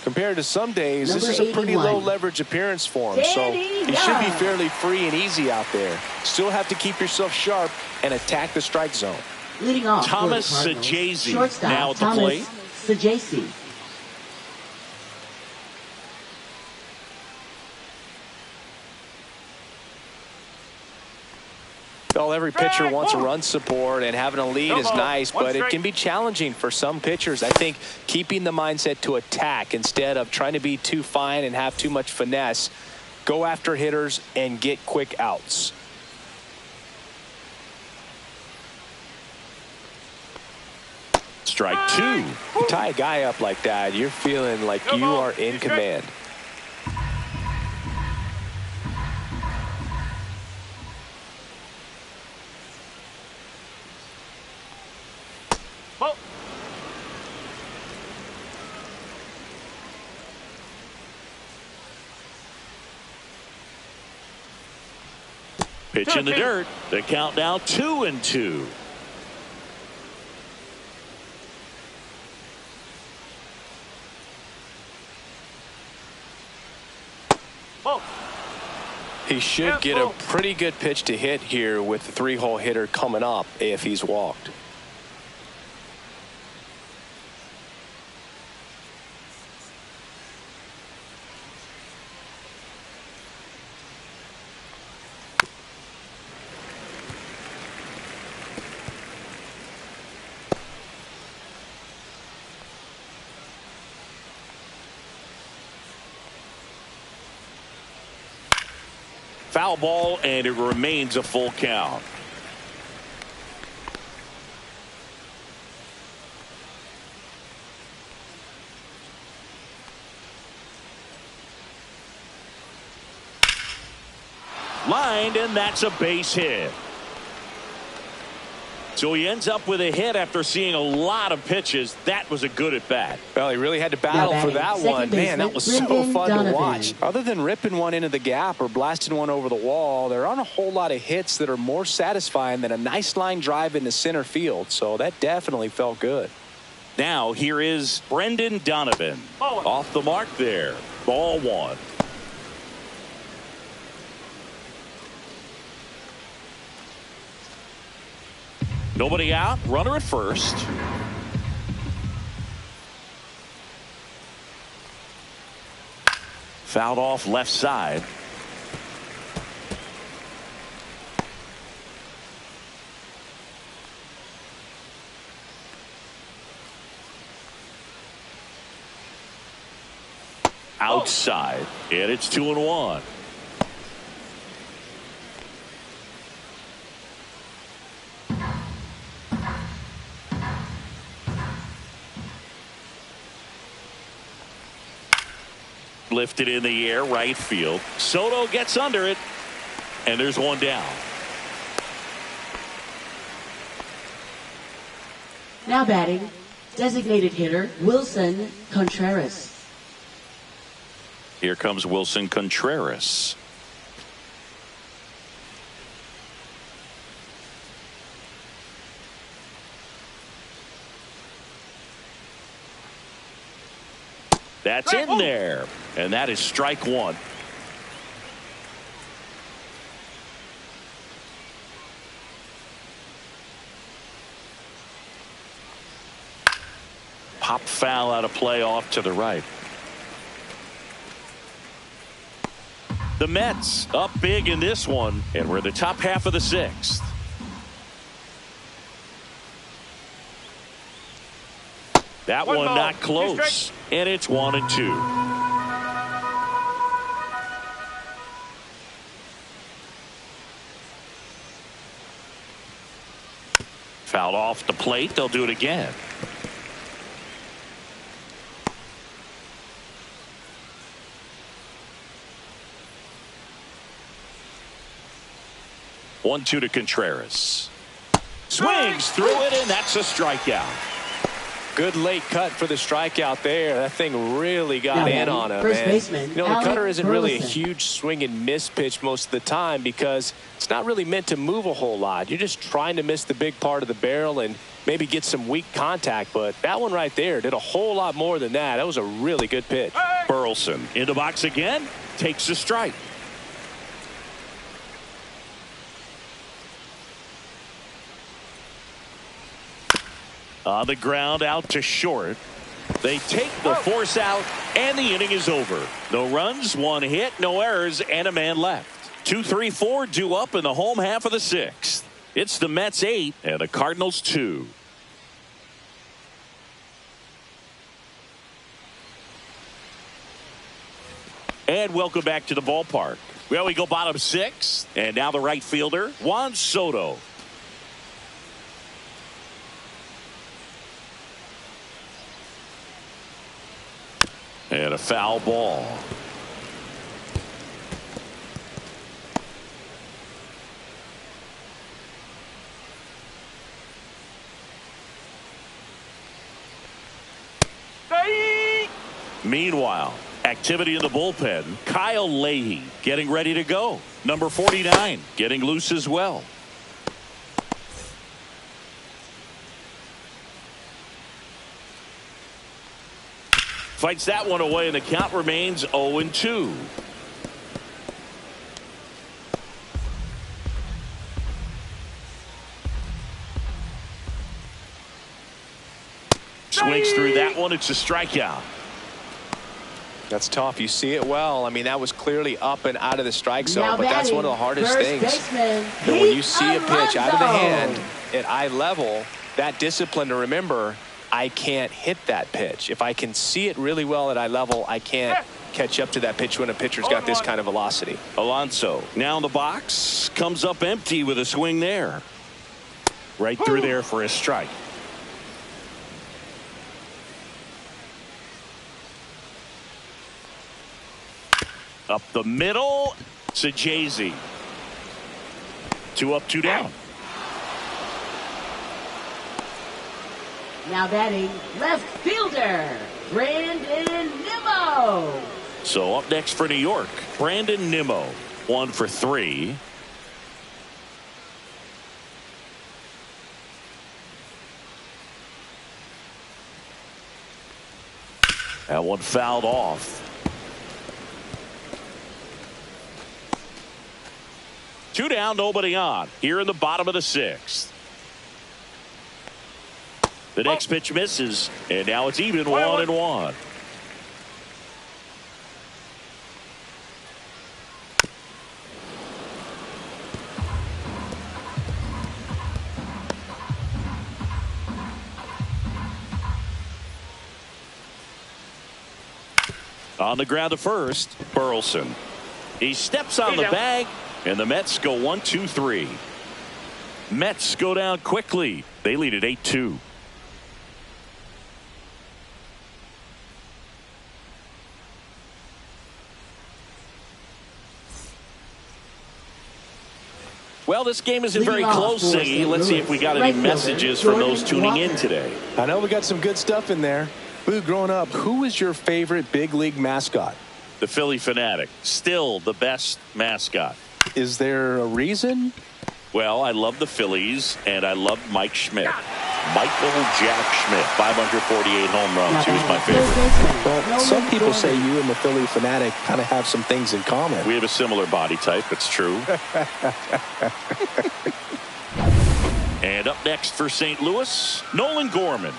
Compared to some days, this is a pretty low leverage appearance for him, so he should be fairly free and easy out there. Still have to keep yourself sharp and attack the strike zone. Leading off Thomas Sajazi now at the plate. Sajazi. Well, every pitcher wants run support, and having a lead is nice, but it can be challenging for some pitchers. I think keeping the mindset to attack instead of trying to be too fine and have too much finesse, go after hitters and get quick outs. Strike 2. You tie a guy up like that, you're feeling like you are in command. Pitch in the dirt. The count now 2-2. He should get a pretty good pitch to hit here with the 3-hole hitter coming up if he's walked. Foul ball, and it remains a full count. Lined, and that's a base hit. So he ends up with a hit after seeing a lot of pitches. That was a good at bat. Well, he really had to battle for that one. Man, that was so fun to watch. Other than ripping one into the gap or blasting one over the wall, there aren't a whole lot of hits that are more satisfying than a nice line drive into center field. So that definitely felt good. Now here is Brendan Donovan. Off the mark there. Ball 1. Nobody out. Runner at first. Fouled off left side. outside, and it's 2-1. Lifted in the air, right field. Soto gets under it, and there's one down. Now batting, designated hitter Wilson Contreras. Here comes Wilson Contreras. That's in there, and that is strike one. Pop foul out of play off to the right. The Mets up big in this one, and we're in the top half of the sixth. That one not close, and it's 1-2. Fouled off the plate. They'll do it again. One-two to Contreras. Swings through it, and that's a strikeout. Good late cut for the strikeout there. That thing really got in on him. First baseman, you know, the cutter isn't really a Burleson. huge swing and miss pitch most of the time because it's not really meant to move a whole lot. You're just trying to miss the big part of the barrel and maybe get some weak contact. But that one right there did a whole lot more than that. That was a really good pitch. Burleson in the box again, takes a strike. On the ground, out to short. They take the force out, and the inning is over. No runs, one hit, no errors, and a man left. 2-3-4 due up in the home half of the sixth. It's the Mets 8 and the Cardinals 2. And welcome back to the ballpark. Well, we go bottom six, and now the right fielder, Juan Soto. And a foul ball. Meanwhile, activity in the bullpen. Kyle Leahy getting ready to go. Number 49 getting loose as well. Fights that one away, and the count remains 0-2. Swings through that one. It's a strikeout. That's tough. You see it well. I mean, that was clearly up and out of the strike zone, Now but that's one of the hardest first things. baseman, And when you Pete see a pitch out of the Alonso. hand at eye level, that discipline to remember, I can't hit that pitch. If I can see it really well at eye level, I can't catch up to that pitch when a pitcher's got this kind of velocity. Alonso now in the box, comes up empty with a swing there. Right through there for a strike. Up the middle, Sajazi. 2 up, 2 down. Now batting, left fielder Brandon Nimmo. So up next for New York, Brandon Nimmo. 1 for 3. That one fouled off. 2 down, nobody on. Here in the bottom of the sixth. The next pitch misses, and now it's even 1-1. On the ground to first, Burleson. He steps on the bag, and the Mets go 1-2-3. Mets go down quickly. They lead at 8-2. Well, this game isn't very close, Siggy. Let's see if we got any messages from those tuning in today. I know we got some good stuff in there. Boo, growing up, who was your favorite big league mascot? The Philly Fanatic. Still the best mascot. Is there a reason? Well, I love the Phillies, and I love Mike Schmidt. Michael Jack Schmidt, 548 home runs. He was my favorite. Well, some people say you and the Philly Fanatic kind of have some things in common. We have a similar body type. It's true. And up next for St. Louis, Nolan Gorman.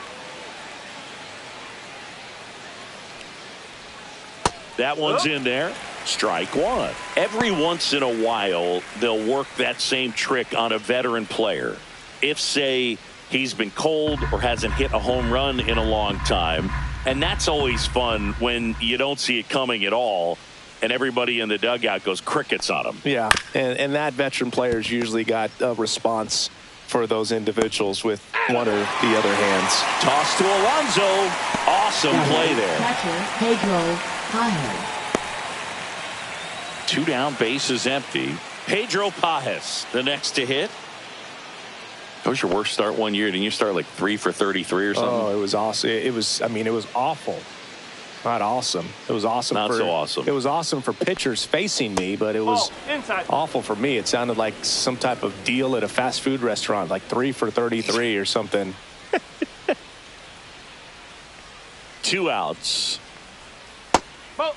That one's in there. Strike one. Every once in a while, they'll work that same trick on a veteran player. If, say, he's been cold or hasn't hit a home run in a long time. And that's always fun when you don't see it coming at all. And everybody in the dugout goes crickets on him. Yeah, and that veteran player's usually got a response for those individuals with one or the other hands. Toss to Alonso. Awesome play there. Catcher, Pedro Pajes. 2 down, bases empty. Pedro Pajes, the next to hit. That was your worst start one year. Didn't you start like 3 for 33 or something? Oh, it was awesome. It was awful. Not awesome. It was awesome. Not so awesome. It was awesome for pitchers facing me, but it was awful for me. It sounded like some type of deal at a fast food restaurant, like 3 for 33 or something. 2 outs. Oh.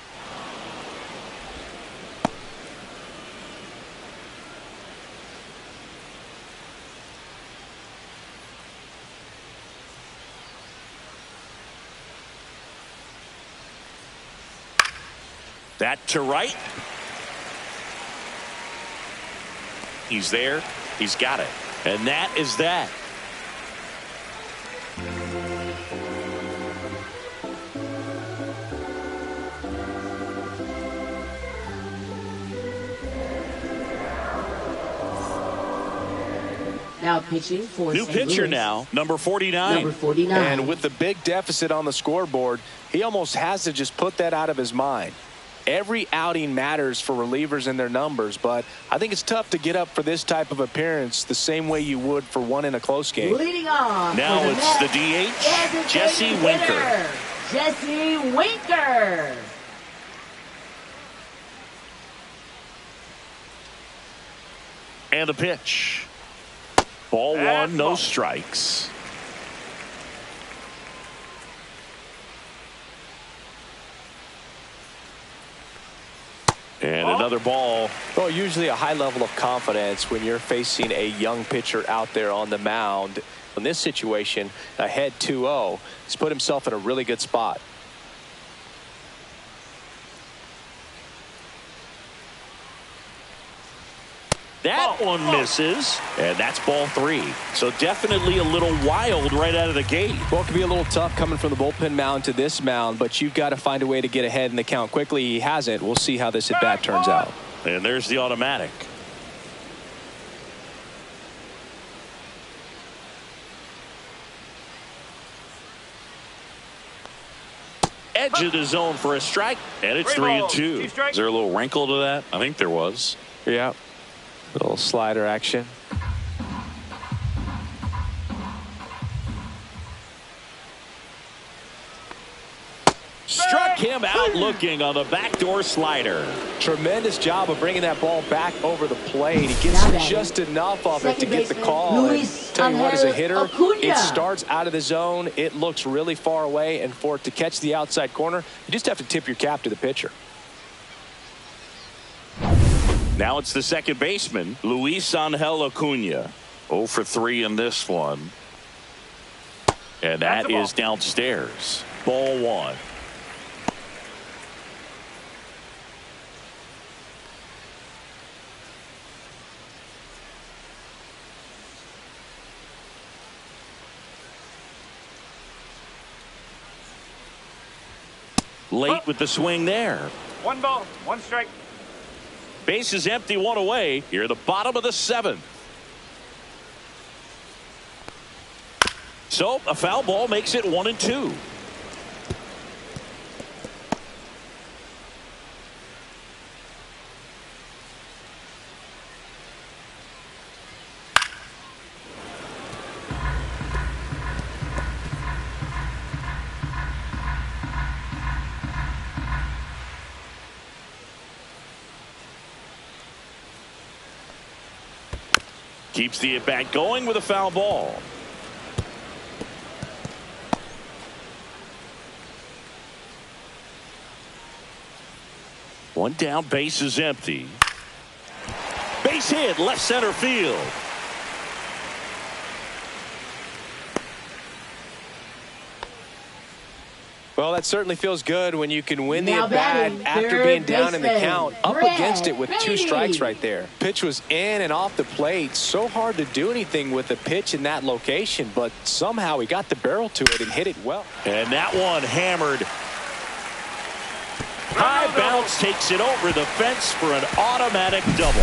That to right. He's there. He's got it. And that is that. Now pitching for New St. pitcher Louis. now, number 49. Number 49. And with the big deficit on the scoreboard, he almost has to just put that out of his mind. Every outing matters for relievers and their numbers, but I think it's tough to get up for this type of appearance the same way you would for one in a close game. Leading off. Now for it's the Mets, DH, Jesse Winker. Jesse Winker. And a pitch. Ball one, no strikes. And another ball. Well, usually a high level of confidence when you're facing a young pitcher out there on the mound. In this situation, ahead 2-0, he's put himself in a really good spot. That one misses, and that's ball 3. So definitely a little wild right out of the gate. Well, it can be a little tough coming from the bullpen mound to this mound, but you've got to find a way to get ahead in the count quickly. He hasn't. We'll see how this at bat turns out. And there's the automatic. Edge of the zone for a strike, and it's 3-2. Is there a little wrinkle to that? I think there was. Yeah. Little slider action. Struck him out looking on the backdoor slider. Tremendous job of bringing that ball back over the plate. He gets just enough of it to get the call. And tell you what, as a hitter, it starts out of the zone. It looks really far away, and for it to catch the outside corner, you just have to tip your cap to the pitcher. Now it's the second baseman, Luis Angel Acuna. 0 for 3 in this one. And that is downstairs. Ball 1. late with the swing there. 1 ball, 1 strike. Base is empty, 1 away. Here at the bottom of the 7th. So a foul ball makes it 1-2. Keeps the at-bat going with a foul ball. One down, base is empty. Base hit, left center field. Well, that certainly feels good when you can win the Now at-bat batting, after third being down in the baseman, count, up Brett against it with 2 Brady. strikes right there. Pitch was in and off the plate. So hard to do anything with a pitch in that location, but somehow he got the barrel to it and hit it well. And that one hammered. High bounce takes it over the fence for an automatic double.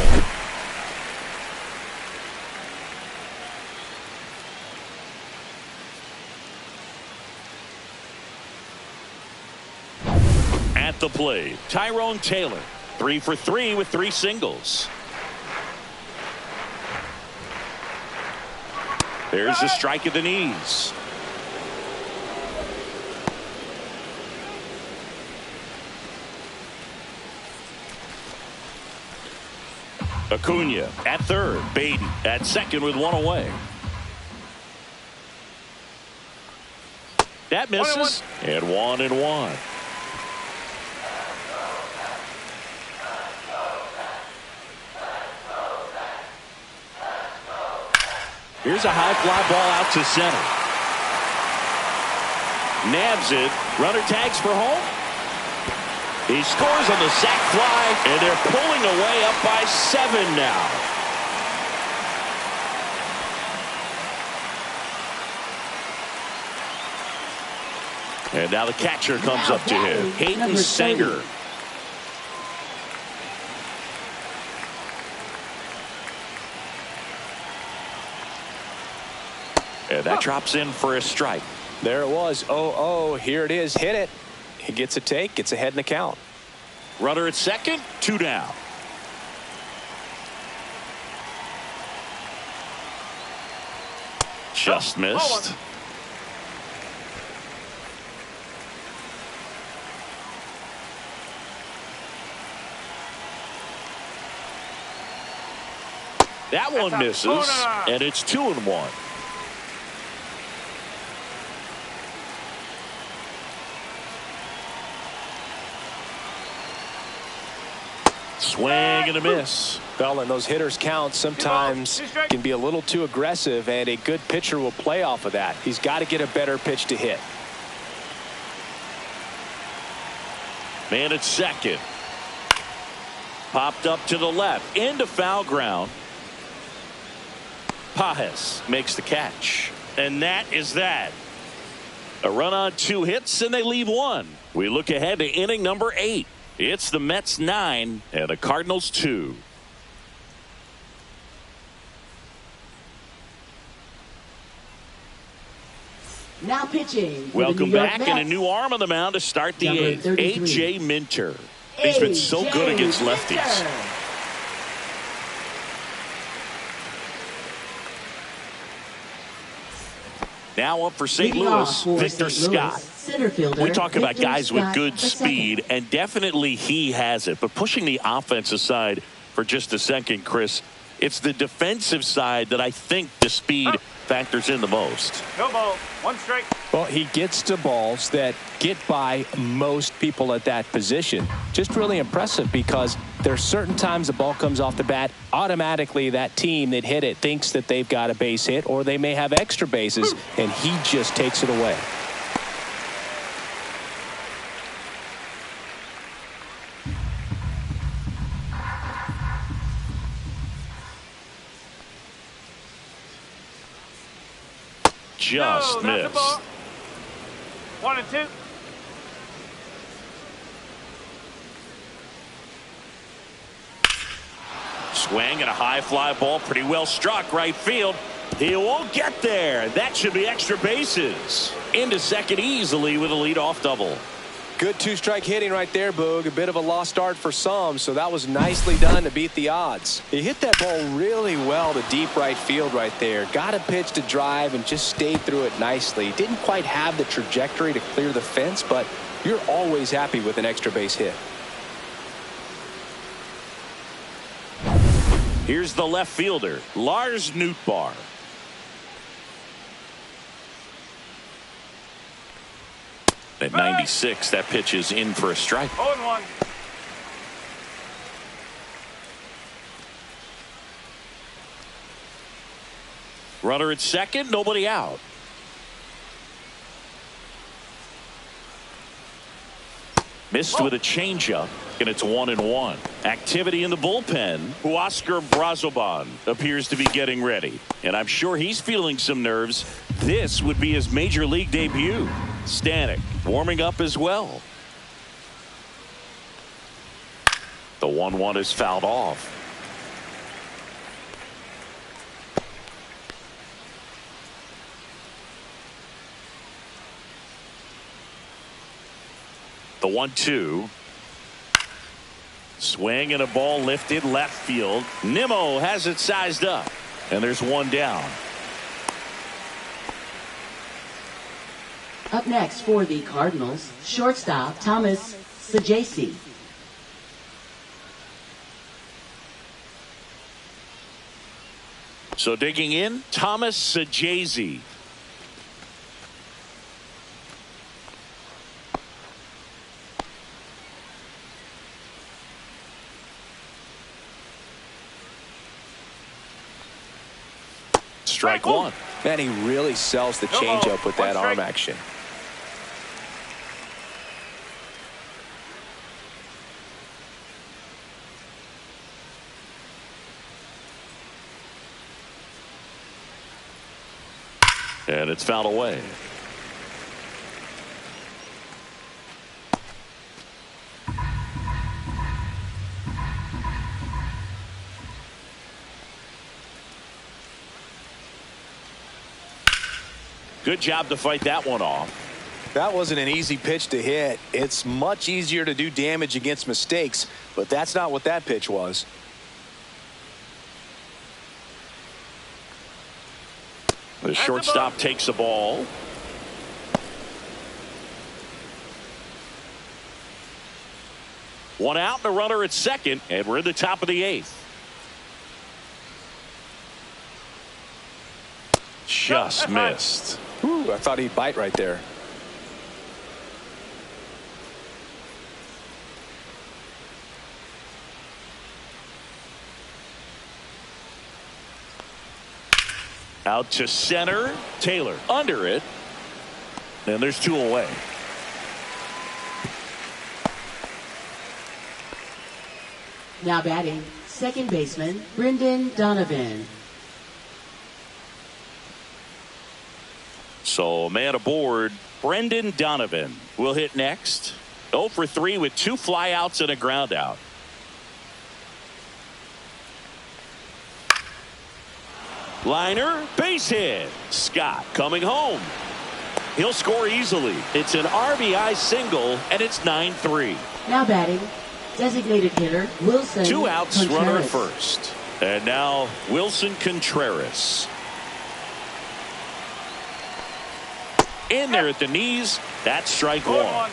At the plate, Tyrone Taylor, 3 for 3 with 3 singles. There's a strike at the knees. Acuna at third, Beatty at second with 1 away. That misses, and 1-1. Here's a high fly ball out to center. Nabs it. Runner tags for home. He scores on the sac fly, and they're pulling away up by 7 now. And now the catcher comes up to him. Hayden Sanger. And that drops in for a strike. There it was. 0-0. Here it is. Hit it. He gets a take. Gets ahead in the count. Runner at second. 2 down. Just missed. That one misses, and it's 2-1. Swing and a miss. Well, and those hitters count sometimes can be a little too aggressive, and a good pitcher will play off of that. He's got to get a better pitch to hit. Man at second. Popped up to the left into foul ground. Pajes makes the catch, and that is that. A run on 2 hits, and they leave 1. We look ahead to inning number 8. It's the Mets 9 and the Cardinals 2. Now pitching. Welcome back, and a new arm on the mound to start the 8th. A.J. Minter. He's been so good against lefties. Now up for St. Louis, Victor Scott. We talk about guys with good speed, and definitely he has it. But pushing the offense aside for just a second, Chris, it's the defensive side that I think the speed factors in the most. No ball, 1 strike. Well, he gets to balls that get by most people at that position. Just really impressive because there are certain times the ball comes off the bat, automatically that team that hit it thinks that they've got a base hit, or they may have extra bases, and he just takes it away. Just missed. 1-2. Swing and a high fly ball, pretty well struck right field. He won't get there. That should be extra bases. Into second easily with a leadoff double. Good two-strike hitting right there, Boog. A bit of a lost start for some, so that was nicely done to beat the odds. He hit that ball really well to deep right field right there. Got a pitch to drive and just stayed through it nicely. Didn't quite have the trajectory to clear the fence, but you're always happy with an extra base hit. Here's the left fielder, Lars Nootbaar. At 96, that pitch is in for a strike. 0-1. Runner at second, nobody out. Missed with a changeup, and it's 1-1. Activity in the bullpen. Huascar Brazoban appears to be getting ready, and I'm sure he's feeling some nerves. This would be his major league debut. Stanek warming up as well. The 1-1 is fouled off. The 1-2. Swing and a ball lifted left field. Nimmo has it sized up, and there's one down. Up next for the Cardinals, shortstop Thomas Sajasi. So digging in, Thomas Sajasi. Strike one. Man, he really sells the changeup with that arm action. And it's fouled away. Good job to fight that one off. That wasn't an easy pitch to hit. It's much easier to do damage against mistakes, but that's not what that pitch was. The shortstop takes the ball. One out and a runner at second, and we're in the top of the eighth. Just missed. Whew, I thought he'd bite right there. Out to center. Taylor under it. And there's two away. Now batting, second baseman Brendan Donovan. So man aboard, Brendan Donovan will hit next. 0 for 3 with 2 flyouts and a ground out. Liner, base hit. Scott coming home. He'll score easily. It's an RBI single, and it's 9-3. Now batting, designated hitter Wilson 2 outs, Contreras. runner at first. And now Wilson Contreras. In there at the knees. That's strike one.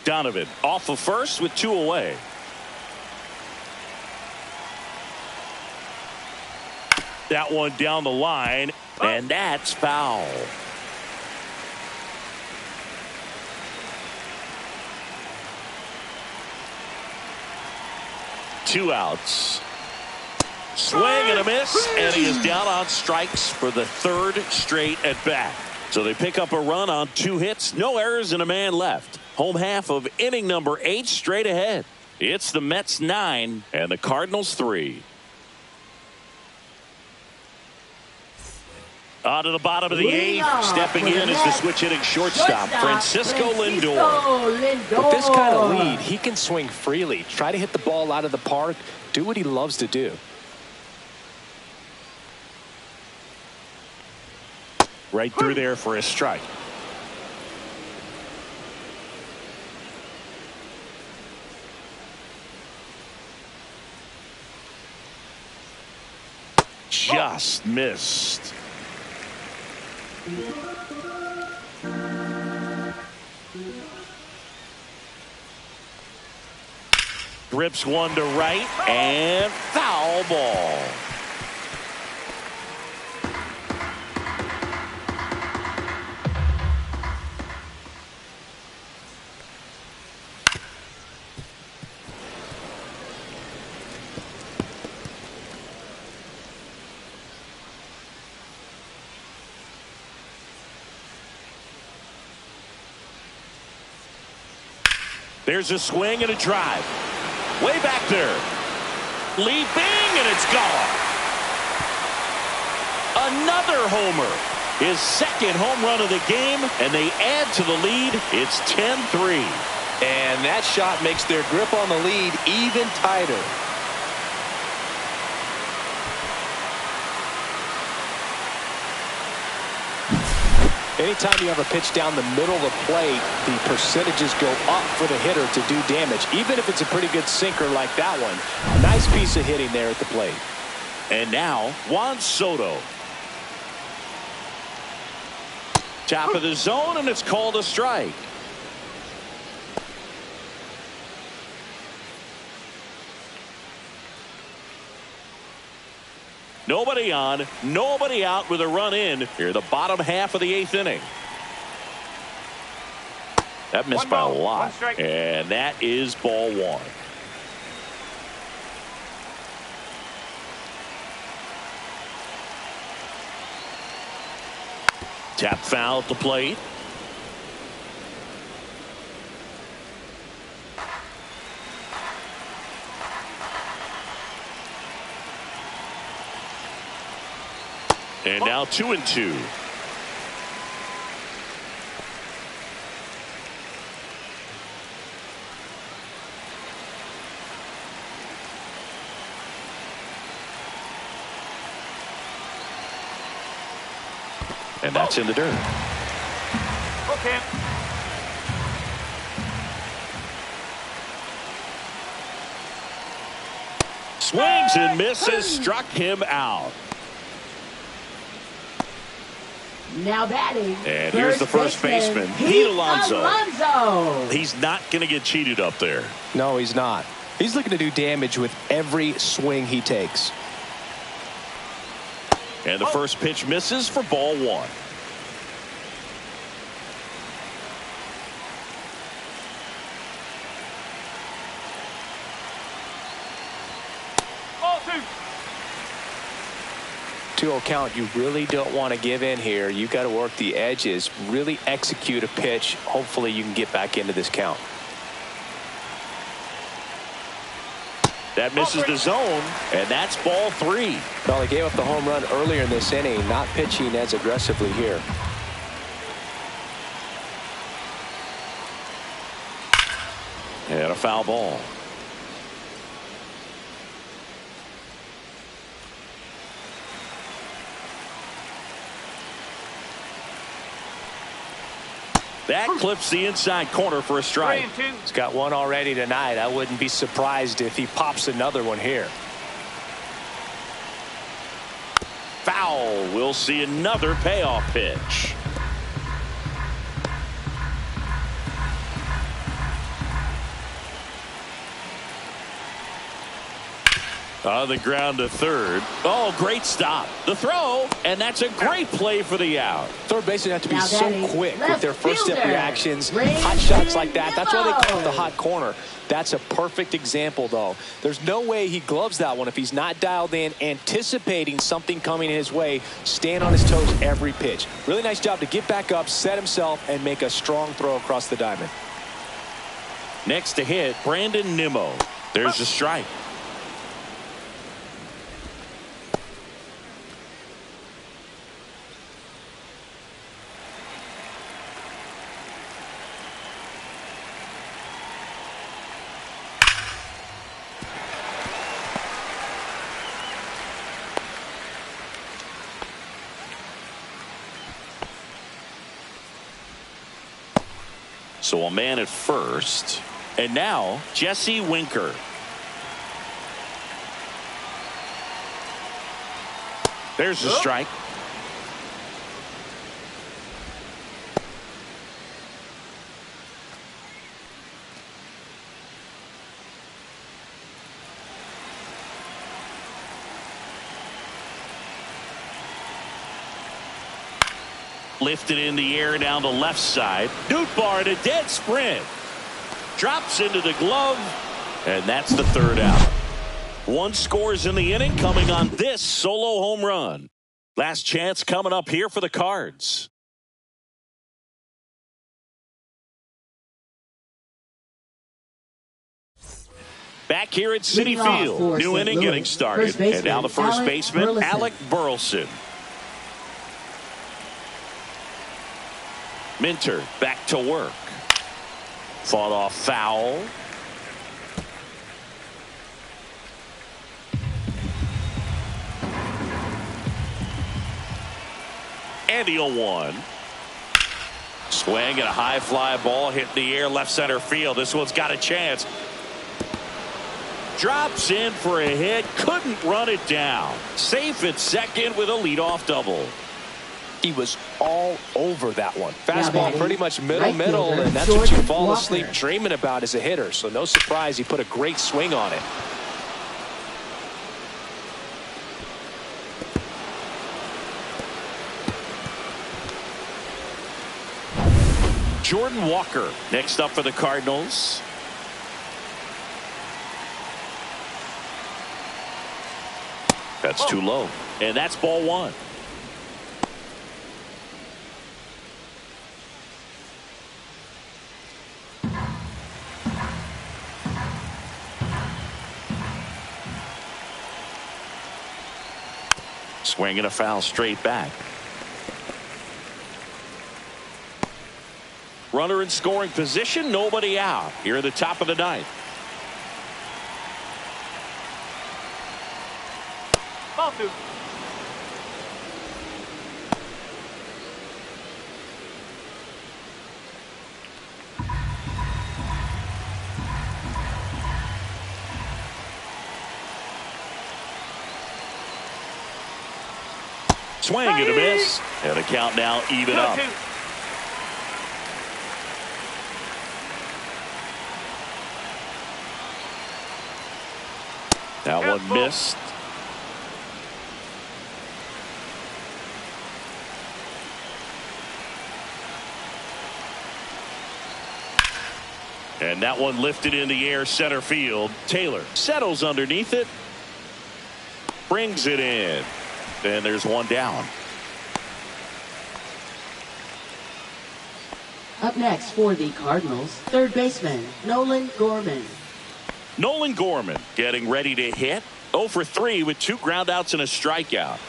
Donovan off of first with 2 away. That one down the line, and that's foul. Two outs. Swing and a miss, and he is down on strikes for the 3rd straight at bat. So they pick up a run on 2 hits, no errors, and a man left. Home half of inning number 8 straight ahead. It's the Mets 9 and the Cardinals 3. On to the bottom of the eighth. Stepping in is the switch hitting shortstop, Francisco Lindor. With this kind of lead, he can swing freely, try to hit the ball out of the park, do what he loves to do. Right through there for a strike. Just missed. Rips one to right and foul ball. There's a swing and a drive. Way back there. Leaping, and it's gone. Another homer. His second home run of the game, and they add to the lead. It's 10-3. And that shot makes their grip on the lead even tighter. Anytime you have a pitch down the middle of the plate, the percentages go up for the hitter to do damage, even if it's a pretty good sinker like that one. A nice piece of hitting there at the plate. And now, Juan Soto. Top of the zone, and it's called a strike. Nobody on, nobody out with a run in here, the bottom half of the eighth inning. That missed by a lot, and that is ball one. Tap foul at the plate. And now 2-2. And that's in the dirt. Okay. Swings and misses, struck him out. Now batting. And here's the first baseman, Pete Alonso. He's not going to get cheated up there. No, he's not. He's looking to do damage with every swing he takes. And the first pitch misses for ball one. Ball two. 2-0 count. You really don't want to give in here. You got to work the edges, really execute a pitch. Hopefully you can get back into this count. That misses the zone, and that's ball three. Well, he gave up the home run earlier in this inning, not pitching as aggressively here. And a foul ball. That clips the inside corner for a strike. 3-2. He's got one already tonight. I wouldn't be surprised if he pops another one here. Foul. We'll see another payoff pitch. On the ground to third. Oh, great stop. The throw, and that's a great play for the out. Third basemen have to be Now so quick with their first step fielder, reactions. Ray Hot shots like that. That's why they call it the Nimmo. hot corner. That's a perfect example, though. There's no way he gloves that one if he's not dialed in, anticipating something coming his way, staying on his toes every pitch. Really nice job to get back up, set himself, and make a strong throw across the diamond. Next to hit, Brandon Nimmo. There's a strike. So a man at first. And now Jesse Winker. There's the strike. Lifted in the air down the left side. Nootbaar in a dead sprint. Drops into the glove. And that's the third out. One scores in the inning coming on this solo home run. Last chance coming up here for the Cards. Back here at Citi Field. New inning getting started. And now the first baseman, Alec Burleson. Minter back to work. Fought off foul. And the 0-1. Swing and a high fly ball hit in the air left center field. This one's got a chance. Drops in for a hit. Couldn't run it down. Safe at second with a leadoff double. He was all over that one. Fastball pretty much middle, fielder, and that's what you fall asleep dreaming about as a hitter. So no surprise he put a great swing on it. Jordan Walker next up for the Cardinals. That's too low. And that's ball one. Swinging a foul straight back. Runner in scoring position, nobody out. Here at the top of the ninth. Ball two. Swing and a miss. And the count now even up. That one missed. And that one lifted in the air center field. Taylor settles underneath it. Brings it in. And there's one down. Up next for the Cardinals, third baseman, Nolan Gorman. Nolan Gorman getting ready to hit. 0 for 3 with 2 groundouts and a strikeout.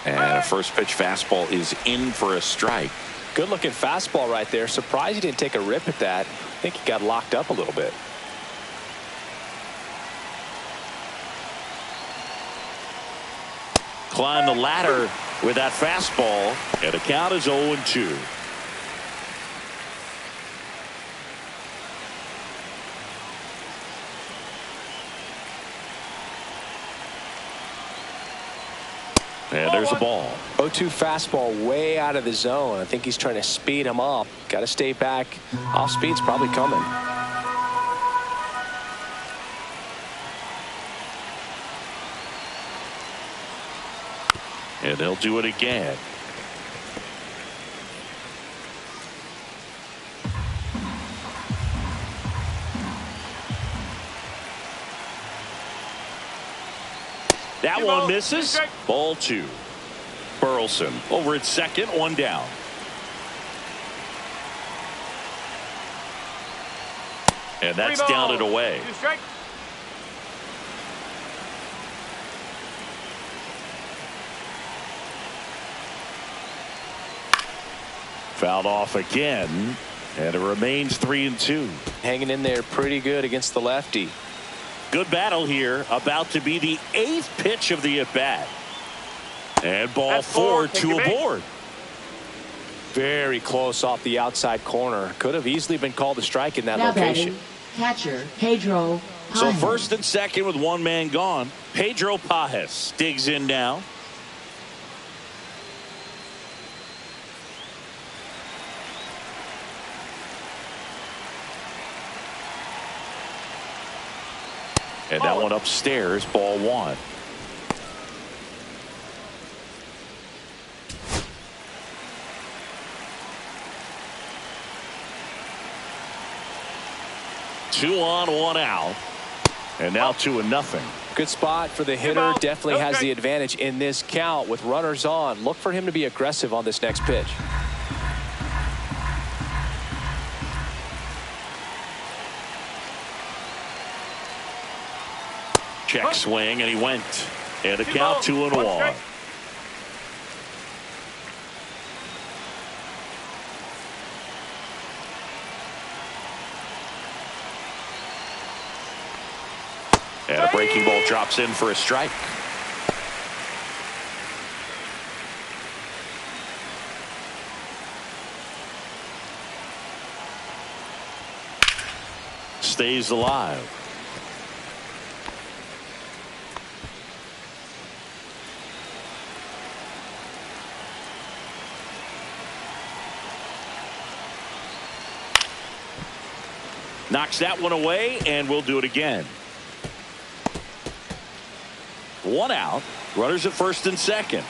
And a first pitch fastball is in for a strike. Good looking fastball right there. Surprised he didn't take a rip at that. I think he got locked up a little bit. Climb the ladder with that fastball. And the count is 0-2. And there's a ball. 0-2 fastball way out of the zone. I think he's trying to speed him up. Got to stay back. Off speed's probably coming. And they'll do it again. That one misses. Ball 2. Burleson over at second, 1 down. And that's down and away. Fouled off again, and it remains 3-2. Hanging in there pretty good against the lefty. Good battle here, about to be the 8th pitch of the at-bat. And ball That's 4 Take to your a base. board. Very close off the outside corner. Could have easily been called a strike in that Now location. batting, catcher Pedro So Pajes. first and second with one man gone. Pedro Pajes digs in now. And that one upstairs, ball 1. Two on, one out. And now 2-0. Good spot for the hitter. Definitely has the advantage in this count with runners on. Look for him to be aggressive on this next pitch. Check swing, and he went. And a count 2-1. And a breaking ball drops in for a strike. Stays alive. Knocks that one away, and we'll do it again. One out. Runners at first and second.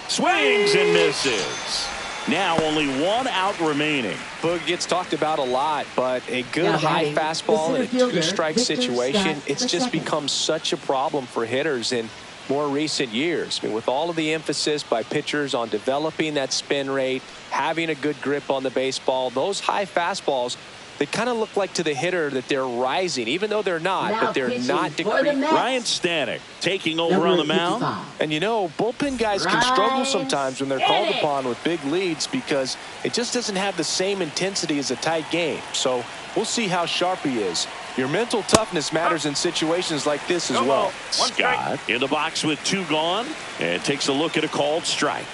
Swings and misses. Now only one out remaining. Boog gets talked about a lot, but a good Now high batting, fastball in a the center fielder, two-strike Victor situation, Scott it's the just second. become such a problem for hitters in more recent years. I mean, with all of the emphasis by pitchers on developing that spin rate, having a good grip on the baseball, those high fastballs, they kind of look like to the hitter that they're rising, even though they're not, Now but they're pitching not for the decreasing. Mets. Ryan Stanek taking over Number on the mound. 55. And you know, bullpen guys can struggle Ryan sometimes when they're called Stanek. upon with big leads because it just doesn't have the same intensity as a tight game. So we'll see how sharp he is. Your mental toughness matters in situations like this as well. Scott in the box with 2 gone and takes a look at a called strike.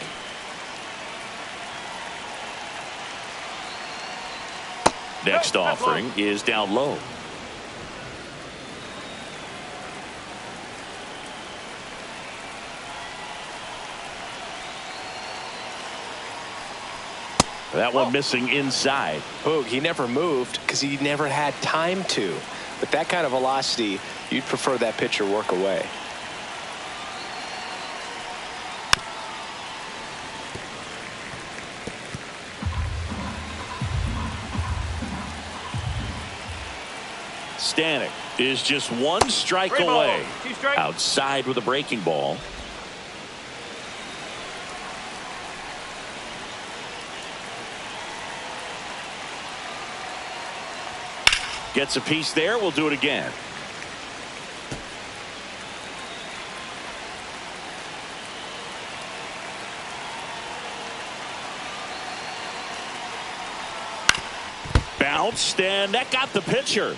Next offering is down low. That one missing inside. Boog, he never moved because he never had time to. But that kind of velocity, you'd prefer that pitcher work away. Stanek is just 1 strike Three balls, away. 2 strikes. Outside with a breaking ball. Gets a piece there. We'll do it again. Bounced, and that got the pitcher.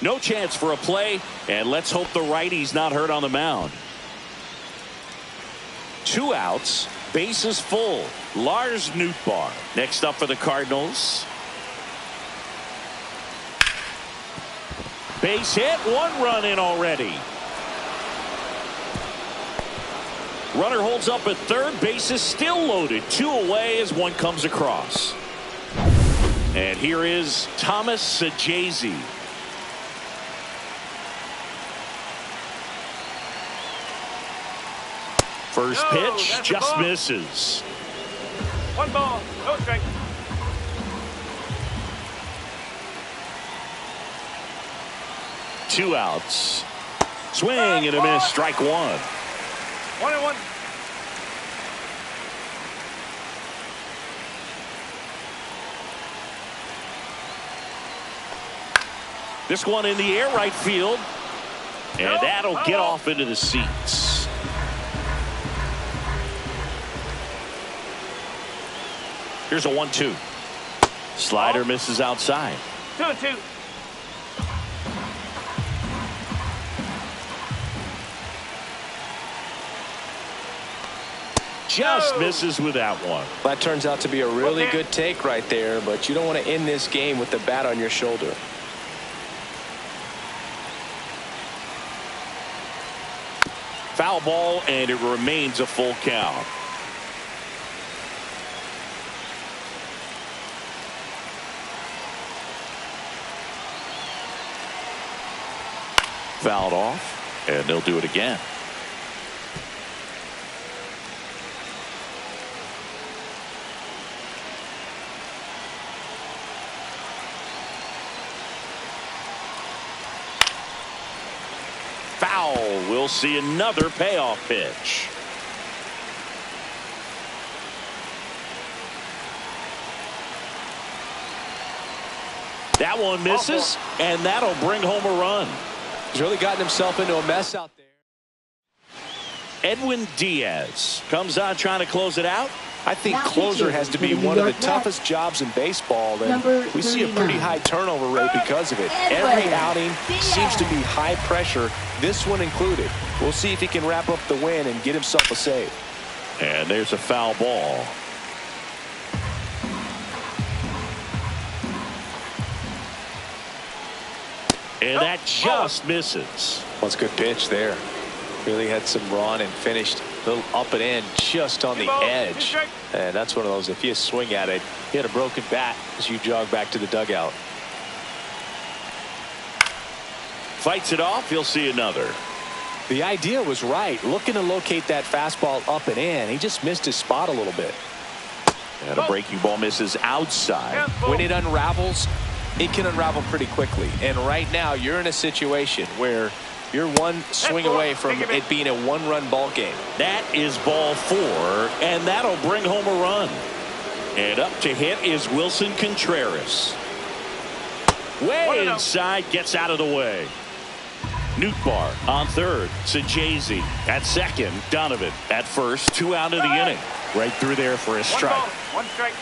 No chance for a play, and let's hope the righty's not hurt on the mound. 2 outs, bases full. Lars Nootbaar next up for the Cardinals. Base hit, 1 run in already. Runner holds up at third, base is still loaded. 2 away as 1 comes across. And here is Thomas Sajazi. First No, pitch that's a just ball. misses. 1 ball, no strike. Two outs. Swing and a miss. Strike 1. 1-1. This one in the air right field. And No, that'll no. get off into the seats. Here's a 1-2. Slider misses outside. 2-2. Just misses with that one. That turns out to be a really good take right there, but you don't want to end this game with the bat on your shoulder. Foul ball, and it remains a full count. Fouled off, and they'll do it again. Foul. We'll see another payoff pitch. That one misses, and that'll bring home a run. He's really gotten himself into a mess out there. Edwin Diaz comes on trying to close it out. I think closer has to be one of the toughest jobs in baseball, and we see a pretty high turnover rate because of it. Every outing seems to be high pressure, this one included. We'll see if he can wrap up the win and get himself a save. And there's a foul ball. And that just misses. That's a good pitch there. Really had some run and finished a little up and in just on the edge. And that's one of those, if you swing at it, you had a broken bat as you jog back to the dugout. Fights it off. He'll see another. The idea was right. Looking to locate that fastball up and in. He just missed his spot a little bit. And a breaking ball misses outside. When it unravels, it can unravel pretty quickly. And right now, you're in a situation where you're one swing away from it being a one-run ball game. That is ball 4, and that'll bring home a run. And up to hit is Wilson Contreras. Way inside, gets out of the way. Nootbaar on third. Sajazi at second. Donovan at first. 2 out of the inning. Right through there for a strike. 1 strike.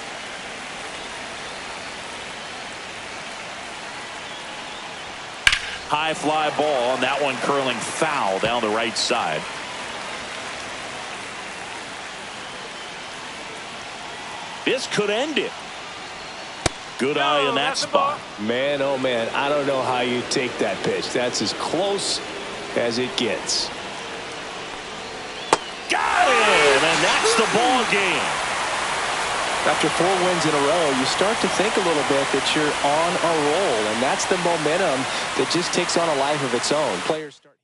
High fly ball, and that one curling foul down the right side. This could end it. Good eye in that spot. Man, oh man, I don't know how you take that pitch. That's as close as it gets. Got it, and that's the ball game. After 4 wins in a row, you start to think a little bit that you're on a roll, and that's the momentum that just takes on a life of its own. Players start